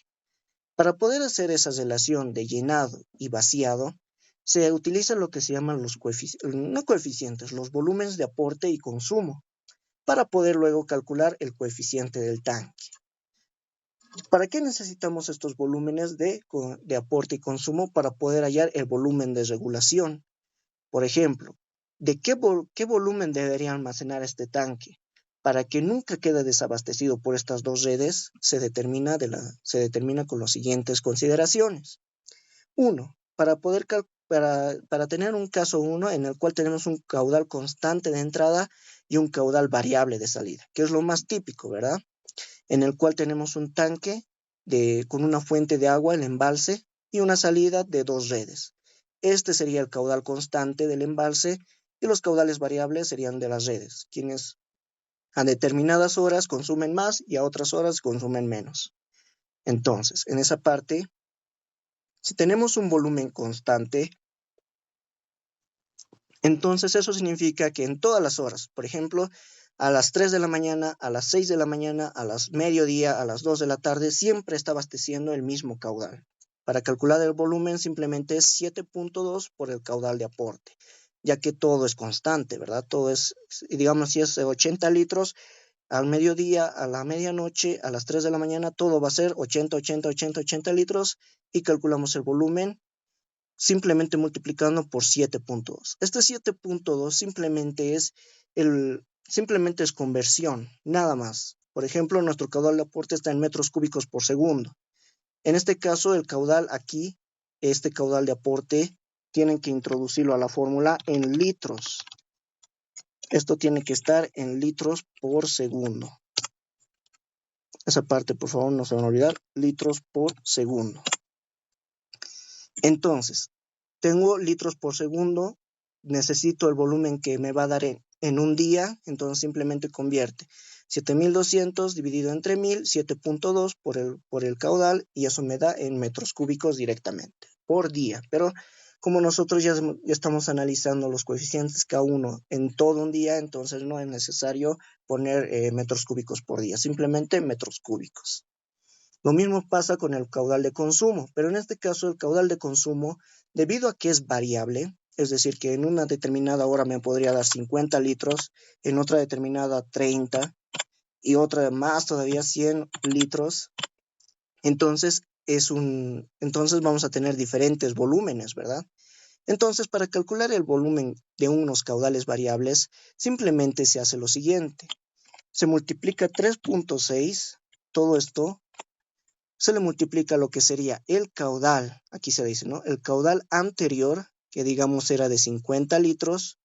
Para poder hacer esa relación de llenado y vaciado, se utiliza lo que se llaman los volúmenes de aporte y consumo, para poder luego calcular el coeficiente del tanque. ¿Para qué necesitamos estos volúmenes de aporte y consumo? Para poder hallar el volumen de regulación. Por ejemplo, ¿de qué volumen debería almacenar este tanque? Para que nunca quede desabastecido por estas dos redes, se determina con las siguientes consideraciones. Uno, para tener un caso 1 en el cual tenemos un caudal constante de entrada y un caudal variable de salida, que es lo más típico, ¿verdad? En el cual tenemos un tanque con una fuente de agua, el embalse, y una salida de dos redes. este sería el caudal constante del embalse y los caudales variables serían de las redes, quienes a determinadas horas consumen más y a otras horas consumen menos. Entonces, en esa parte, si tenemos un volumen constante, entonces eso significa que en todas las horas, por ejemplo, a las 3 de la mañana, a las 6 de la mañana, a las mediodía, a las 2 de la tarde, siempre está abasteciendo el mismo caudal. Para calcular el volumen simplemente es 7.2 por el caudal de aporte, ya que todo es constante, ¿verdad? Todo es, digamos, si es 80 litros, al mediodía, a la medianoche, a las 3 de la mañana, todo va a ser 80, 80, 80, 80 litros y calculamos el volumen simplemente multiplicando por 7.2. Este 7.2 simplemente es conversión, nada más. Por ejemplo, nuestro caudal de aporte está en metros cúbicos por segundo. En este caso, el caudal aquí, este caudal de aporte, tienen que introducirlo a la fórmula en litros. Esto tiene que estar en litros por segundo. Esa parte, por favor, no se van a olvidar, litros por segundo. Entonces, tengo litros por segundo, necesito el volumen que me va a dar en un día, entonces simplemente convierte 7.200 dividido entre 1.000, 7.2 por el caudal, y eso me da en metros cúbicos directamente, por día. Pero como nosotros ya estamos analizando los coeficientes K1 en todo un día, entonces no es necesario poner metros cúbicos por día, simplemente metros cúbicos. Lo mismo pasa con el caudal de consumo, pero en este caso el caudal de consumo, debido a que es variable, es decir, que en una determinada hora me podría dar 50 litros, en otra determinada 30 y otra más todavía 100 litros, entonces vamos a tener diferentes volúmenes, ¿verdad? Entonces, para calcular el volumen de unos caudales variables, simplemente se hace lo siguiente. Se multiplica 3.6, todo esto se le multiplica lo que sería el caudal, aquí se dice, ¿no? El caudal anterior, que digamos era de 50 litros,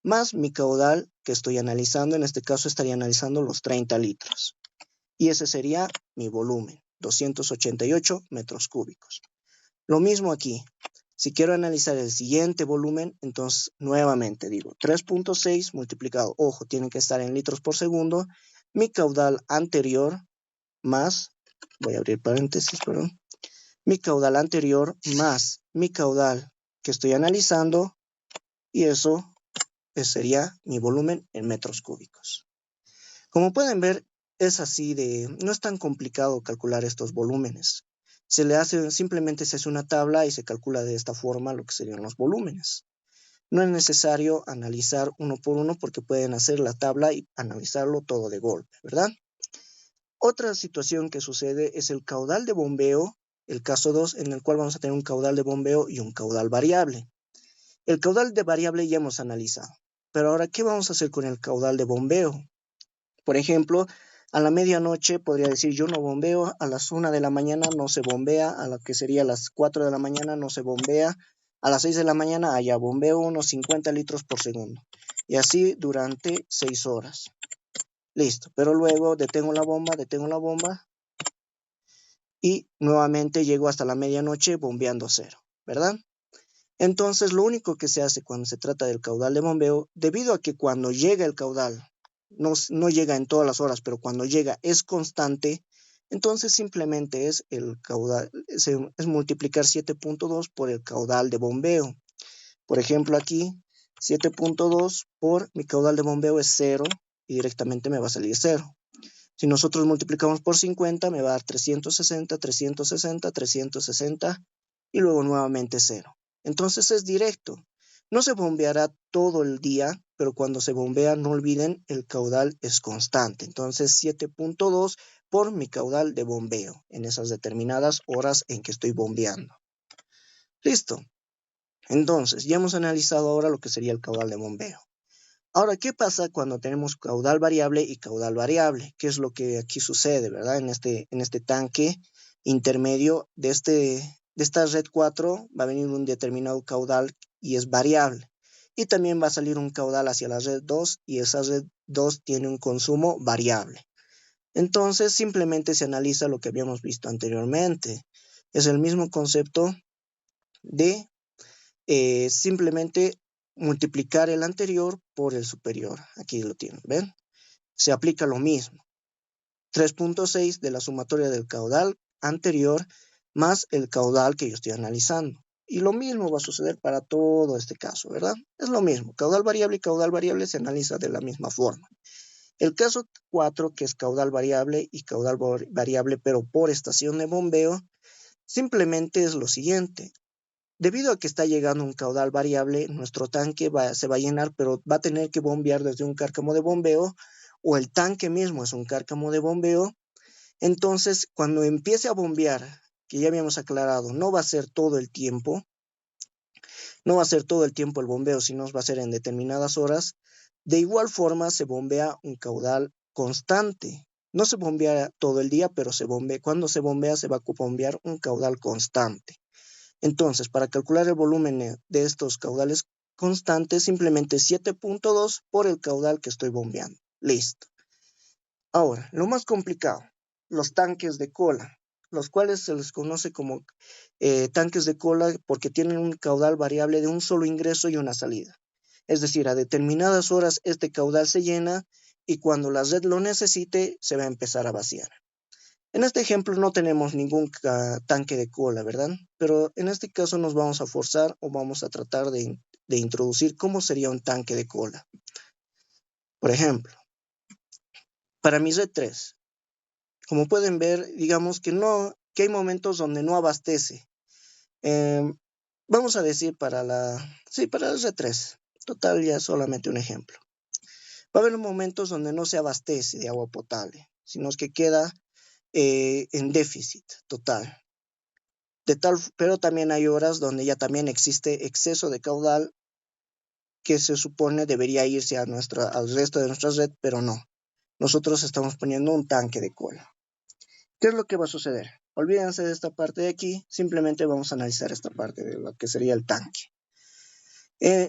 más mi caudal que estoy analizando, en este caso estaría analizando los 30 litros. Y ese sería mi volumen, 288 metros cúbicos. Lo mismo aquí, si quiero analizar el siguiente volumen, entonces nuevamente digo 3.6 multiplicado, ojo, tiene que estar en litros por segundo, mi caudal anterior más, voy a abrir paréntesis, perdón, mi caudal anterior más mi caudal que estoy analizando, y eso sería mi volumen en metros cúbicos. Como pueden ver, no es tan complicado calcular estos volúmenes. Simplemente se hace una tabla y se calcula de esta forma lo que serían los volúmenes. No es necesario analizar uno por uno porque pueden hacer la tabla y analizarlo todo de golpe, ¿verdad? Otra situación que sucede es el caudal de bombeo, el caso 2, en el cual vamos a tener un caudal de bombeo y un caudal variable. El caudal de variable ya hemos analizado, pero ahora, ¿qué vamos a hacer con el caudal de bombeo? Por ejemplo, a la medianoche podría decir yo no bombeo, a las 1 de la mañana no se bombea, a lo que sería las 4 de la mañana no se bombea, a las 6 de la mañana allá bombeo unos 50 litros por segundo. Y así durante 6 horas. Listo, pero luego detengo la bomba y nuevamente llego hasta la medianoche bombeando cero, ¿verdad? Entonces, lo único que se hace cuando se trata del caudal de bombeo, debido a que cuando llega el caudal, no llega en todas las horas, pero cuando llega es constante, entonces simplemente es el caudal, es multiplicar 7.2 por el caudal de bombeo. Por ejemplo, aquí 7.2 por mi caudal de bombeo es 0 y directamente me va a salir 0. Si nosotros multiplicamos por 50, me va a dar 360, 360, 360 y luego nuevamente 0. Entonces es directo. No se bombeará todo el día, pero cuando se bombea, no olviden, el caudal es constante. Entonces 7.2 por mi caudal de bombeo en esas determinadas horas en que estoy bombeando. Listo. Entonces, ya hemos analizado ahora lo que sería el caudal de bombeo. Ahora, ¿qué pasa cuando tenemos caudal variable y caudal variable? ¿Qué es lo que aquí sucede, verdad? En este tanque intermedio de esta red 4 va a venir un determinado caudal y es variable. Y también va a salir un caudal hacia la red 2 y esa red 2 tiene un consumo variable. Entonces, simplemente se analiza lo que habíamos visto anteriormente. Es el mismo concepto de simplemente multiplicar el anterior por el superior. Aquí lo tienen, ¿ven? Se aplica lo mismo. 3.6 de la sumatoria del caudal anterior más el caudal que yo estoy analizando. Y lo mismo va a suceder para todo este caso, ¿verdad? Es lo mismo. Caudal variable y caudal variable se analiza de la misma forma. El caso 4, que es caudal variable y caudal variable, pero por estación de bombeo, simplemente es lo siguiente. Debido a que está llegando un caudal variable, nuestro tanque se va a llenar, pero va a tener que bombear desde un cárcamo de bombeo, o el tanque mismo es un cárcamo de bombeo. Entonces, cuando empiece a bombear, que ya habíamos aclarado, no va a ser todo el tiempo, no va a ser todo el tiempo el bombeo, sino va a ser en determinadas horas. De igual forma, se bombea un caudal constante. No se bombea todo el día, pero cuando se bombea, se va a bombear un caudal constante. Entonces, para calcular el volumen de estos caudales constantes, simplemente 7.2 por el caudal que estoy bombeando. Listo. Ahora, lo más complicado, los tanques de cola, los cuales se les conoce como tanques de cola porque tienen un caudal variable de un solo ingreso y una salida. Es decir, a determinadas horas este caudal se llena y cuando la red lo necesite se va a empezar a vaciar. En este ejemplo no tenemos ningún tanque de cola, ¿verdad? Pero en este caso nos vamos a forzar o vamos a tratar de introducir cómo sería un tanque de cola. Por ejemplo, para mi red 3, como pueden ver, digamos que hay momentos donde no abastece. Vamos a decir para la red 3. Total, ya solamente un ejemplo. Va a haber momentos donde no se abastece de agua potable, sino que queda en déficit total. Pero también hay horas donde ya también existe exceso de caudal que se supone debería irse al resto de nuestra red, pero no. Nosotros estamos poniendo un tanque de cola. ¿Qué es lo que va a suceder? Olvídense de esta parte de aquí, simplemente vamos a analizar esta parte de lo que sería el tanque.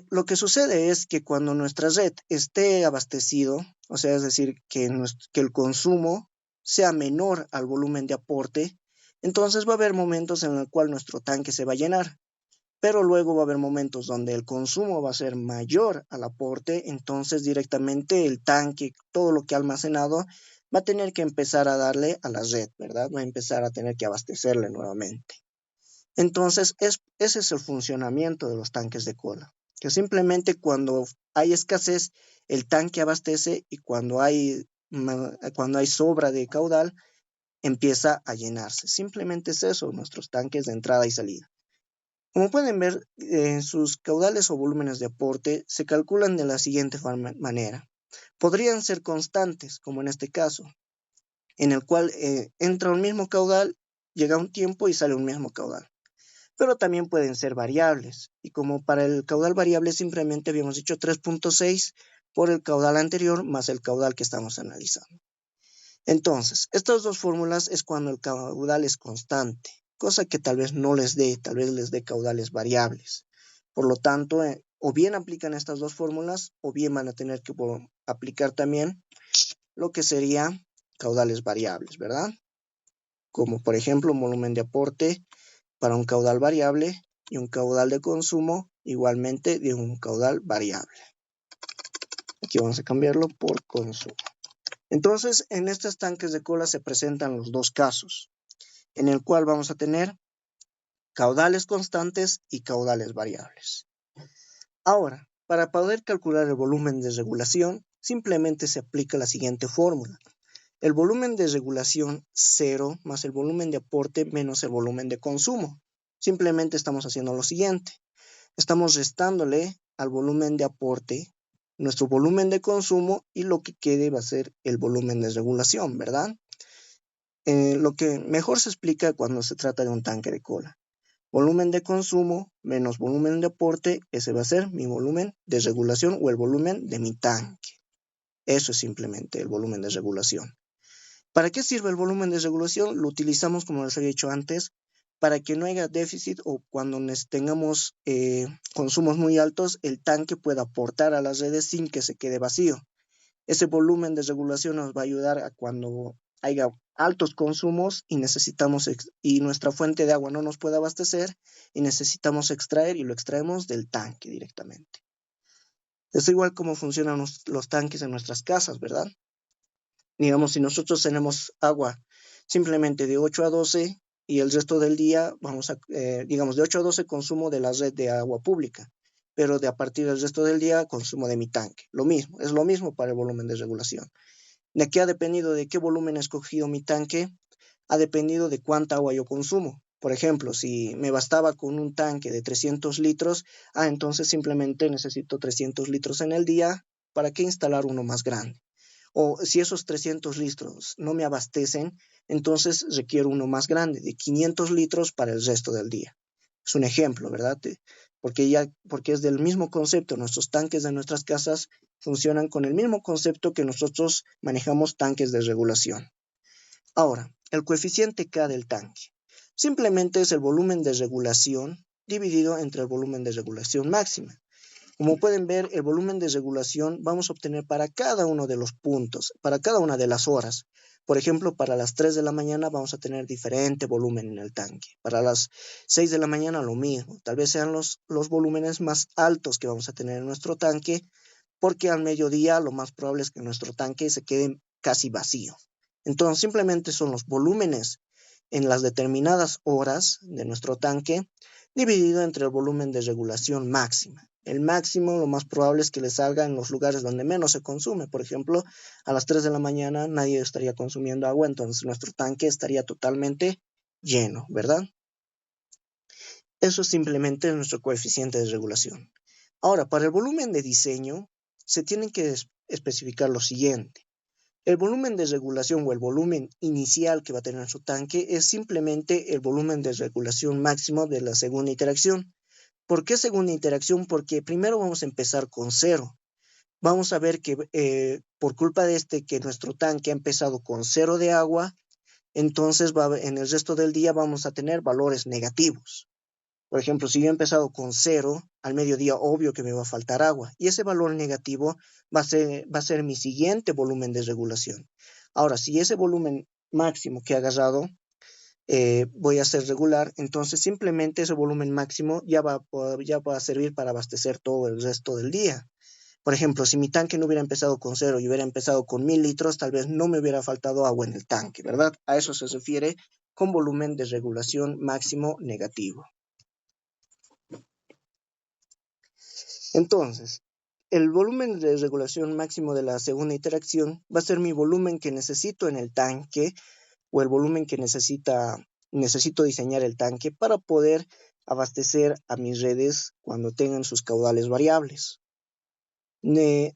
Lo que sucede es que cuando nuestra red esté abastecido, o sea, es decir, que el consumo sea menor al volumen de aporte, entonces va a haber momentos en el cual nuestro tanque se va a llenar, pero luego va a haber momentos donde el consumo va a ser mayor al aporte, entonces directamente el tanque, todo lo que ha almacenado, va a tener que empezar a darle a la red, ¿verdad? Va a empezar a tener que abastecerle nuevamente. Entonces, ese es el funcionamiento de los tanques de cola, que simplemente cuando hay escasez, el tanque abastece y cuando hay sobra de caudal, empieza a llenarse. Simplemente es eso, nuestros tanques de entrada y salida. Como pueden ver, sus caudales o volúmenes de aporte se calculan de la siguiente manera. Podrían ser constantes, como en este caso, en el cual entra un mismo caudal, llega un tiempo y sale un mismo caudal. Pero también pueden ser variables. Y como para el caudal variable simplemente habíamos dicho 3.6 por el caudal anterior más el caudal que estamos analizando. Entonces, estas dos fórmulas es cuando el caudal es constante, cosa que tal vez no les dé, tal vez les dé caudales variables. Por lo tanto, o bien aplican estas dos fórmulas o bien van a tener que aplicar también lo que sería caudales variables, ¿verdad? Como por ejemplo un volumen de aporte para un caudal variable y un caudal de consumo igualmente de un caudal variable. Aquí vamos a cambiarlo por consumo. Entonces, en estos tanques de cola se presentan los dos casos, en el cual vamos a tener caudales constantes y caudales variables. Ahora, para poder calcular el volumen de regulación, simplemente se aplica la siguiente fórmula. El volumen de regulación 0 más el volumen de aporte menos el volumen de consumo. Simplemente estamos haciendo lo siguiente. Estamos restándole al volumen de aporte nuestro volumen de consumo y lo que quede va a ser el volumen de regulación, ¿verdad? Lo que mejor se explica cuando se trata de un tanque de cola. Volumen de consumo menos volumen de aporte, ese va a ser mi volumen de regulación o el volumen de mi tanque. Eso es simplemente el volumen de regulación. ¿Para qué sirve el volumen de regulación? Lo utilizamos, como les había dicho antes, para que no haya déficit o cuando tengamos consumos muy altos, el tanque pueda aportar a las redes sin que se quede vacío. Ese volumen de regulación nos va a ayudar a cuando haya altos consumos y nuestra fuente de agua no nos puede abastecer y necesitamos extraer y lo extraemos del tanque directamente. Es igual como funcionan los tanques en nuestras casas, ¿verdad? Digamos, si nosotros tenemos agua simplemente de 8 a 12 y el resto del día digamos, de 8 a 12 consumo de la red de agua pública, pero de a partir del resto del día consumo de mi tanque. Lo mismo, es lo mismo para el volumen de regulación. ¿De qué ha dependido de qué volumen he escogido mi tanque? Ha dependido de cuánta agua yo consumo. Por ejemplo, si me bastaba con un tanque de 300 litros, entonces simplemente necesito 300 litros en el día. ¿Para qué instalar uno más grande? O si esos 300 litros no me abastecen, entonces requiero uno más grande, de 500 litros para el resto del día. Es un ejemplo, ¿verdad? Porque es del mismo concepto. Nuestros tanques de nuestras casas funcionan con el mismo concepto que nosotros manejamos tanques de regulación. Ahora, el coeficiente K del tanque. Simplemente es el volumen de regulación dividido entre el volumen de regulación máxima. Como pueden ver, el volumen de regulación vamos a obtener para cada uno de los puntos, para cada una de las horas. Por ejemplo, para las 3 de la mañana vamos a tener diferente volumen en el tanque. Para las 6 de la mañana lo mismo. Tal vez sean los volúmenes más altos que vamos a tener en nuestro tanque, porque al mediodía lo más probable es que nuestro tanque se quede casi vacío. Entonces, simplemente son los volúmenes en las determinadas horas de nuestro tanque dividido entre el volumen de regulación máxima. El máximo lo más probable es que le salga en los lugares donde menos se consume. Por ejemplo, a las 3 de la mañana nadie estaría consumiendo agua, entonces nuestro tanque estaría totalmente lleno, ¿verdad? Eso es simplemente nuestro coeficiente de regulación. Ahora, para el volumen de diseño, se tiene que especificar lo siguiente. El volumen de regulación o el volumen inicial que va a tener su tanque es simplemente el volumen de regulación máximo de la segunda interacción. ¿Por qué segunda interacción? Porque primero vamos a empezar con 0. Vamos a ver que por culpa de que nuestro tanque ha empezado con 0 de agua, entonces en el resto del día vamos a tener valores negativos. Por ejemplo, si yo he empezado con 0, al mediodía obvio que me va a faltar agua. Y ese valor negativo va a ser mi siguiente volumen de regulación. Ahora, si ese volumen máximo que he agarrado voy a hacer regular, entonces simplemente ese volumen máximo ya va a servir para abastecer todo el resto del día. Por ejemplo, si mi tanque no hubiera empezado con 0 y hubiera empezado con 1000 litros, tal vez no me hubiera faltado agua en el tanque, ¿verdad? A eso se refiere con volumen de regulación máximo negativo. Entonces, el volumen de regulación máximo de la segunda interacción va a ser mi volumen que necesito en el tanque o el volumen que necesito diseñar el tanque para poder abastecer a mis redes cuando tengan sus caudales variables. ¿De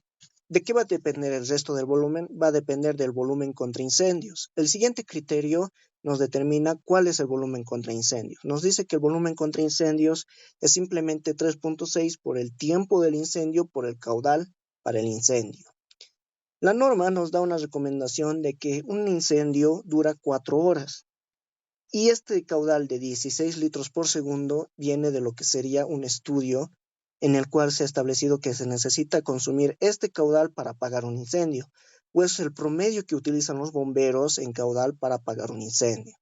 qué va a depender el resto del volumen? Va a depender del volumen contra incendios. El siguiente criterio nos determina cuál es el volumen contra incendios. Nos dice que el volumen contra incendios es simplemente 3.6 por el tiempo del incendio por el caudal para el incendio. La norma nos da una recomendación de que un incendio dura 4 horas. Y este caudal de 16 litros por segundo viene de lo que sería un estudio en el cual se ha establecido que se necesita consumir este caudal para apagar un incendio, pues el promedio que utilizan los bomberos en caudal para apagar un incendio.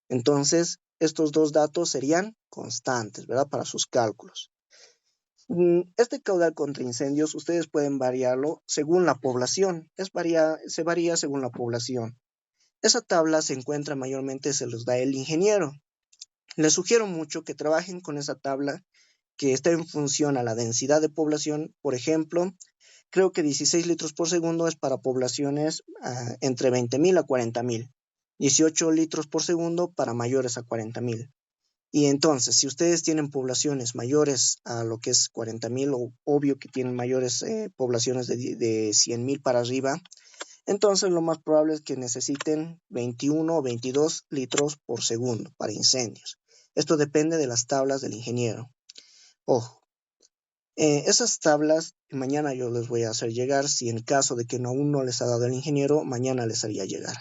Entonces, estos dos datos serían constantes, ¿verdad? Para sus cálculos. Este caudal contra incendios, ustedes pueden variarlo según la población. Se varía según la población. Esa tabla se encuentra mayormente, se los da el ingeniero. Les sugiero mucho que trabajen con esa tabla que está en función a la densidad de población. Por ejemplo, creo que 16 litros por segundo es para poblaciones entre 20,000 a 40,000. 18 litros por segundo para mayores a 40,000. Y entonces, si ustedes tienen poblaciones mayores a lo que es 40,000, o obvio que tienen mayores poblaciones de 100,000 para arriba, entonces lo más probable es que necesiten 21 o 22 litros por segundo para incendios. Esto depende de las tablas del ingeniero. Ojo, esas tablas mañana yo les voy a hacer llegar. Si en caso de que aún no les ha dado el ingeniero, mañana les haría llegar.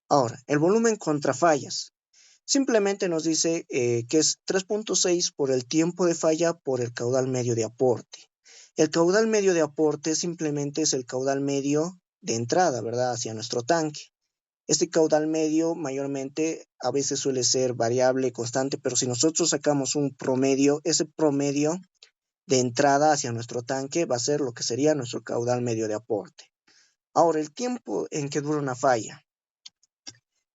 Ahora, el volumen contra fallas. Simplemente nos dice que es 3.6 por el tiempo de falla por el caudal medio de aporte. El caudal medio de aporte simplemente es el caudal medio de entrada, ¿verdad? Hacia nuestro tanque. Este caudal medio mayormente a veces suele ser variable, constante, pero si nosotros sacamos un promedio, ese promedio de entrada hacia nuestro tanque va a ser lo que sería nuestro caudal medio de aporte. Ahora, el tiempo en que dura una falla.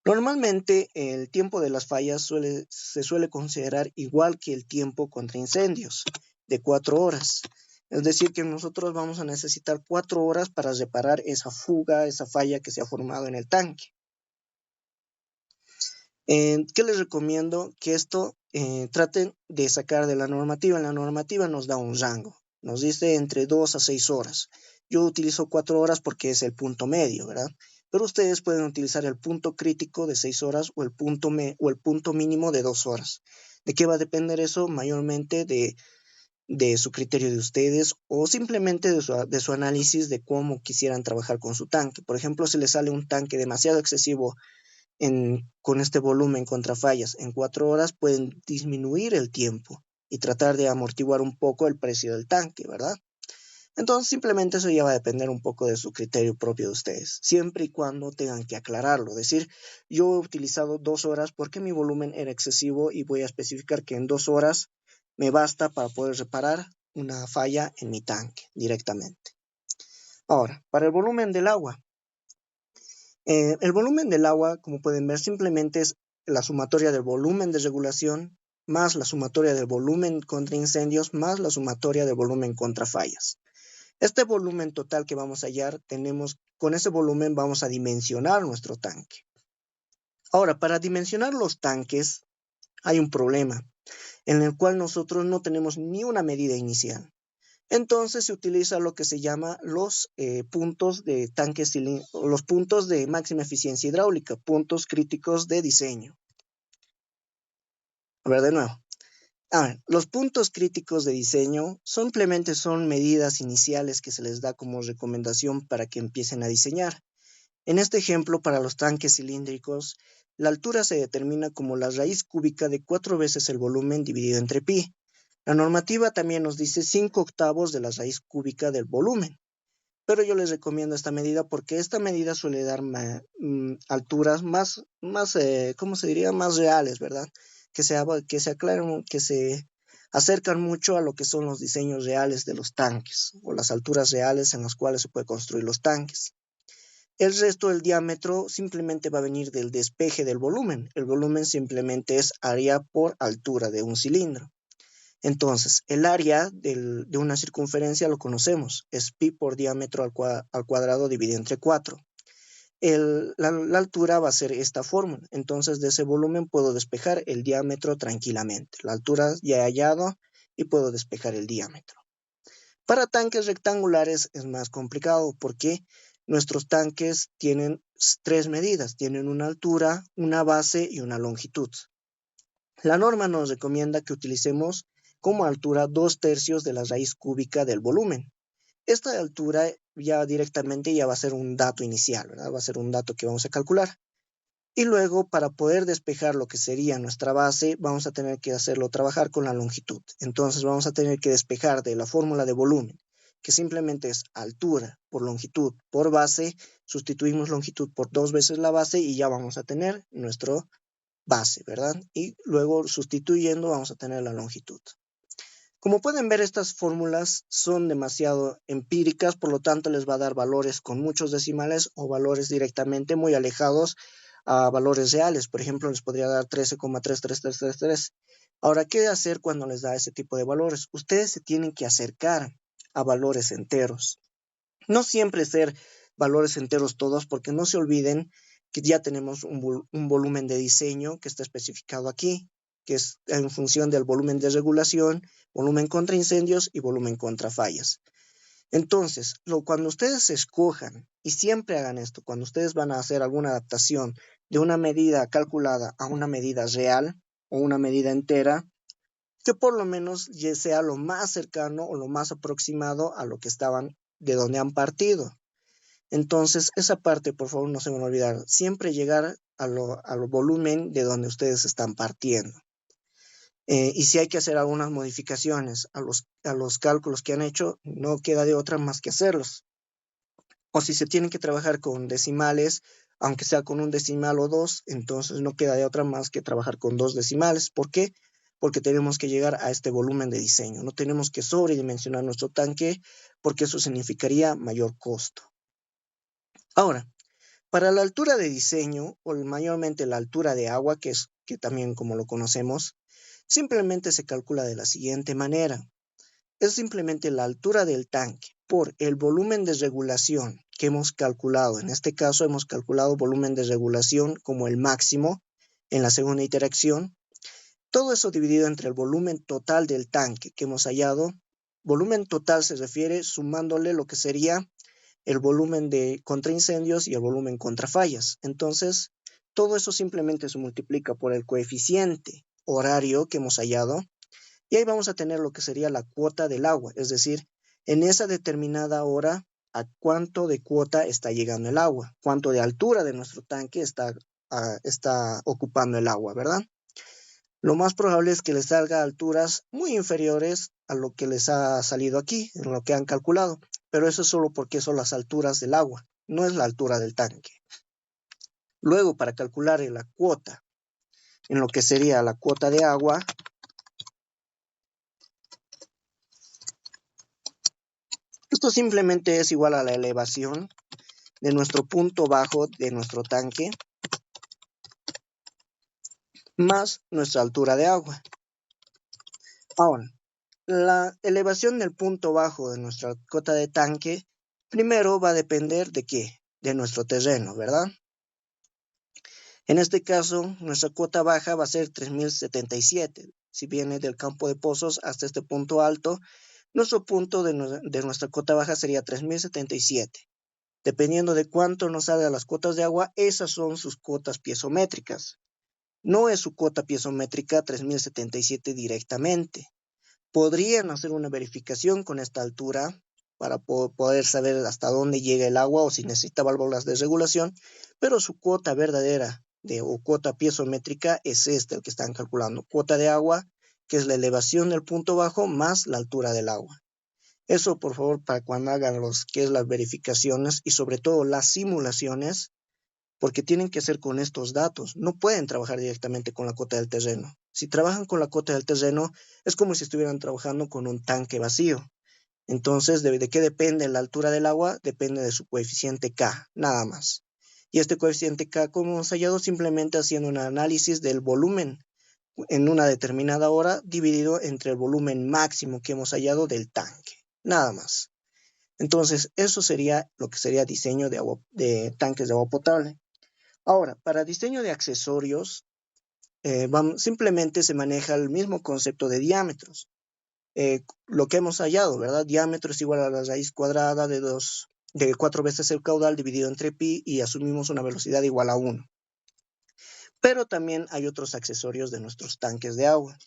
Normalmente el tiempo de las fallas se suele considerar igual que el tiempo contra incendios, de 4 horas. Es decir, que nosotros vamos a necesitar 4 horas para reparar esa fuga, esa falla que se ha formado en el tanque. ¿Qué les recomiendo? Que esto traten de sacar de la normativa. La normativa nos da un rango, nos dice entre 2 a 6 horas. Yo utilizo 4 horas porque es el punto medio, ¿verdad? Pero ustedes pueden utilizar el punto crítico de 6 horas o el punto mínimo de 2 horas. ¿De qué va a depender eso? Mayormente de su criterio de ustedes o simplemente de su análisis de cómo quisieran trabajar con su tanque. Por ejemplo, si les sale un tanque demasiado excesivo con este volumen contra fallas en 4 horas, pueden disminuir el tiempo y tratar de amortiguar un poco el precio del tanque, ¿verdad? Entonces simplemente eso ya va a depender un poco de su criterio propio de ustedes, siempre y cuando tengan que aclararlo, decir, yo he utilizado 2 horas porque mi volumen era excesivo y voy a especificar que en 2 horas me basta para poder reparar una falla en mi tanque directamente. Ahora, para el volumen del agua, el volumen del agua, como pueden ver, simplemente es la sumatoria del volumen de regulación más la sumatoria del volumen contra incendios más la sumatoria del volumen contra fallas. Este volumen total que vamos a hallar, con ese volumen vamos a dimensionar nuestro tanque. Ahora, para dimensionar los tanques hay un problema en el cual nosotros no tenemos ni una medida inicial. Entonces se utiliza lo que se llama los puntos de tanques, los puntos de máxima eficiencia hidráulica, puntos críticos de diseño. A ver, de nuevo. Los puntos críticos de diseño simplemente son medidas iniciales que se les da como recomendación para que empiecen a diseñar. En este ejemplo, para los tanques cilíndricos, la altura se determina como la raíz cúbica de 4 veces el volumen dividido entre pi. La normativa también nos dice 5 octavos de la raíz cúbica del volumen, pero yo les recomiendo esta medida porque esta medida suele dar alturas más, ¿cómo se diría? Más reales, ¿verdad? Que se aclaren, que se acercan mucho a lo que son los diseños reales de los tanques o las alturas reales en las cuales se puede construir los tanques. El resto del diámetro simplemente va a venir del despeje del volumen. El volumen simplemente es área por altura de un cilindro. Entonces, el área de una circunferencia lo conocemos, es pi por diámetro al cuadrado dividido entre 4. La altura va a ser esta fórmula, entonces de ese volumen puedo despejar el diámetro tranquilamente. La altura ya he hallado y puedo despejar el diámetro. Para tanques rectangulares es más complicado porque nuestros tanques tienen 3 medidas, tienen una altura, una base y una longitud. La norma nos recomienda que utilicemos como altura 2/3 de la raíz cúbica del volumen. Esta altura ya directamente ya va a ser un dato inicial, ¿verdad? Va a ser un dato que vamos a calcular. Y luego, para poder despejar lo que sería nuestra base, vamos a tener que hacerlo trabajar con la longitud. Entonces vamos a tener que despejar de la fórmula de volumen, que simplemente es altura por longitud por base, sustituimos longitud por 2 veces la base y ya vamos a tener nuestro base, ¿verdad? Y luego sustituyendo vamos a tener la longitud. Como pueden ver, estas fórmulas son demasiado empíricas, por lo tanto les va a dar valores con muchos decimales o valores directamente muy alejados a valores reales. Por ejemplo, les podría dar 13,33333. Ahora, ¿qué hacer cuando les da ese tipo de valores? Ustedes se tienen que acercar a valores enteros. No siempre ser valores enteros todos, porque no se olviden que ya tenemos un volumen de diseño que está especificado aquí, que es en función del volumen de regulación, volumen contra incendios y volumen contra fallas. Entonces, cuando ustedes escojan, y siempre hagan esto, cuando ustedes van a hacer alguna adaptación de una medida calculada a una medida real o una medida entera, que por lo menos sea lo más cercano o lo más aproximado a lo que estaban, de donde han partido. Entonces, esa parte, por favor, no se van a olvidar. Siempre llegar al volumen de donde ustedes están partiendo. Y si hay que hacer algunas modificaciones a los cálculos que han hecho, no queda de otra más que hacerlos. O si se tienen que trabajar con decimales, aunque sea con un decimal o dos, entonces no queda de otra más que trabajar con dos decimales. ¿Por qué? Porque tenemos que llegar a este volumen de diseño. No tenemos que sobredimensionar nuestro tanque porque eso significaría mayor costo. Ahora, para la altura de diseño, o mayormente la altura de agua, que también como lo conocemos, simplemente se calcula de la siguiente manera. Es simplemente la altura del tanque por el volumen de regulación que hemos calculado. En este caso hemos calculado volumen de regulación como el máximo en la segunda interacción. Todo eso dividido entre el volumen total del tanque que hemos hallado. Volumen total se refiere sumándole lo que sería el volumen de contraincendios y el volumen contra fallas. Entonces, todo eso simplemente se multiplica por el coeficiente horario que hemos hallado y ahí vamos a tener lo que sería la cuota del agua, es decir, en esa determinada hora, a cuánto de cuota está llegando el agua, cuánto de altura de nuestro tanque está ocupando el agua, ¿verdad? Lo más probable es que les salga a alturas muy inferiores a lo que les ha salido aquí, en lo que han calculado, pero eso es solo porque son las alturas del agua, no es la altura del tanque. Luego, para calcular la cuota, en lo que sería la cuota de agua, esto simplemente es igual a la elevación de nuestro punto bajo de nuestro tanque más nuestra altura de agua. Ahora, la elevación del punto bajo de nuestra cota de tanque primero va a depender de qué, de nuestro terreno, ¿verdad? En este caso, nuestra cota baja va a ser 3077. Si viene del campo de pozos hasta este punto alto, nuestro punto de nuestra cota baja sería 3077. Dependiendo de cuánto nos salga las cuotas de agua, esas son sus cuotas piezométricas. No es su cuota piezométrica 3077 directamente. Podrían hacer una verificación con esta altura para poder saber hasta dónde llega el agua o si necesita válvulas de regulación, pero su cuota verdadera o cuota piezométrica es esta, el que están calculando. Cuota de agua, que es la elevación del punto bajo más la altura del agua. Eso, por favor, para cuando hagan las verificaciones y sobre todo las simulaciones, porque tienen que hacer con estos datos. No pueden trabajar directamente con la cota del terreno. Si trabajan con la cota del terreno, es como si estuvieran trabajando con un tanque vacío. Entonces, ¿de qué depende la altura del agua? Depende de su coeficiente K, nada más. Y este coeficiente K, como hemos hallado, simplemente haciendo un análisis del volumen en una determinada hora dividido entre el volumen máximo que hemos hallado del tanque, nada más. Entonces, eso sería lo que sería diseño de tanques de agua potable. Ahora, para diseño de accesorios, simplemente se maneja el mismo concepto de diámetros. Lo que hemos hallado, ¿verdad? Diámetro es igual a la raíz cuadrada de 4 veces el caudal dividido entre pi y asumimos una velocidad igual a 1. Pero también hay otros accesorios de nuestros tanques de agua.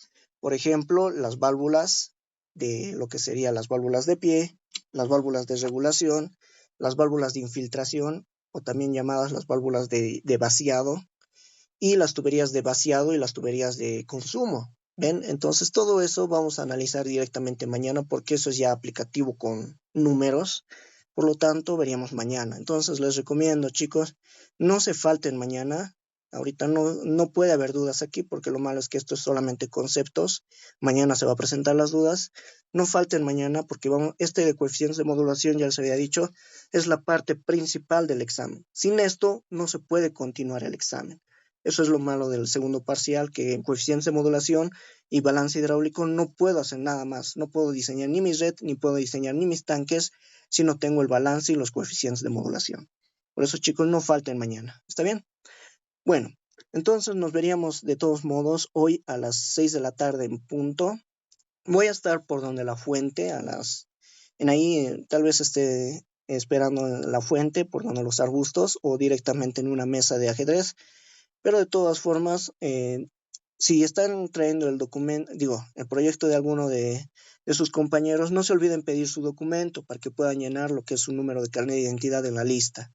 Por ejemplo, las válvulas de lo que serían las válvulas de pie, las válvulas de regulación, las válvulas de infiltración o también llamadas las válvulas de vaciado y las tuberías de vaciado y las tuberías de consumo. ¿Ven? Entonces todo eso vamos a analizar directamente mañana porque eso es ya aplicativo con números. Por lo tanto, veríamos mañana. Entonces les recomiendo, chicos, no se falten mañana. Ahorita no puede haber dudas aquí porque lo malo es que esto es solamente conceptos. Mañana se va a presentar las dudas. No falten mañana porque este de coeficientes de modulación, ya les había dicho, es la parte principal del examen. Sin esto no se puede continuar el examen. Eso es lo malo del segundo parcial, que en coeficientes de modulación y balance hidráulico no puedo hacer nada más. No puedo diseñar ni mi red, ni puedo diseñar ni mis tanques si no tengo el balance y los coeficientes de modulación. Por eso, chicos, no falten mañana. ¿Está bien? Bueno, entonces nos veríamos de todos modos hoy a las 6 de la tarde en punto. Voy a estar por donde la fuente, en ahí tal vez esté esperando en la fuente, por donde los arbustos o directamente en una mesa de ajedrez. Pero de todas formas, si están trayendo el documento, el proyecto de alguno de sus compañeros, no se olviden pedir su documento para que puedan llenar lo que es su número de carnet de identidad en la lista.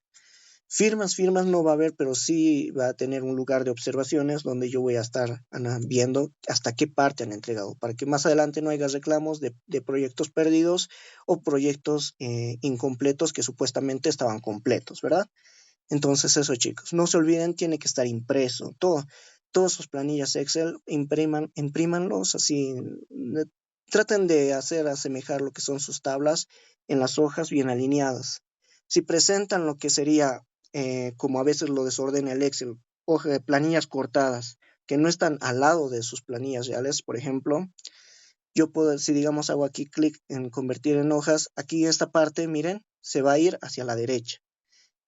Firmas no va a haber, pero sí va a tener un lugar de observaciones donde yo voy a estar viendo hasta qué parte han entregado, para que más adelante no haya reclamos de proyectos perdidos o proyectos incompletos que supuestamente estaban completos, ¿verdad? Entonces eso, chicos, no se olviden, tiene que estar impreso. Todas sus planillas Excel, imprímanlos así. Traten de asemejar lo que son sus tablas en las hojas bien alineadas. Si presentan lo que sería, como a veces lo desordena el Excel, hoja de planillas cortadas, que no están al lado de sus planillas reales, por ejemplo, yo puedo, si digamos hago aquí clic en convertir en hojas, aquí esta parte, miren, se va a ir hacia la derecha.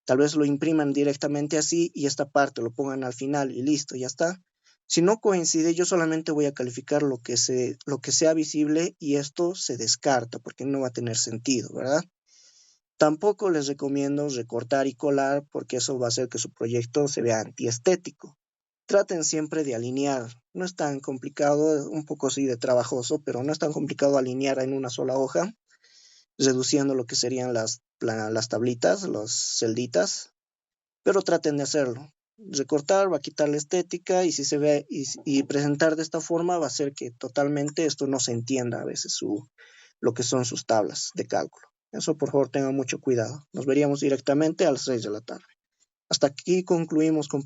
Tal vez lo impriman directamente así y esta parte lo pongan al final y listo, ya está. Si no coincide, yo solamente voy a calificar lo que sea visible y esto se descarta porque no va a tener sentido, ¿verdad? Tampoco les recomiendo recortar y colar porque eso va a hacer que su proyecto se vea antiestético. Traten siempre de alinear. No es tan complicado, un poco sí de trabajoso, pero no es tan complicado alinear en una sola hoja, reduciendo lo que serían las tablitas, las celditas, pero traten de hacerlo. Recortar va a quitar la estética y si se ve y presentar de esta forma va a hacer que totalmente esto no se entienda a veces lo que son sus tablas de cálculo. Eso por favor tengan mucho cuidado. Nos veríamos directamente a las 6 de la tarde. Hasta aquí concluimos, compañeros.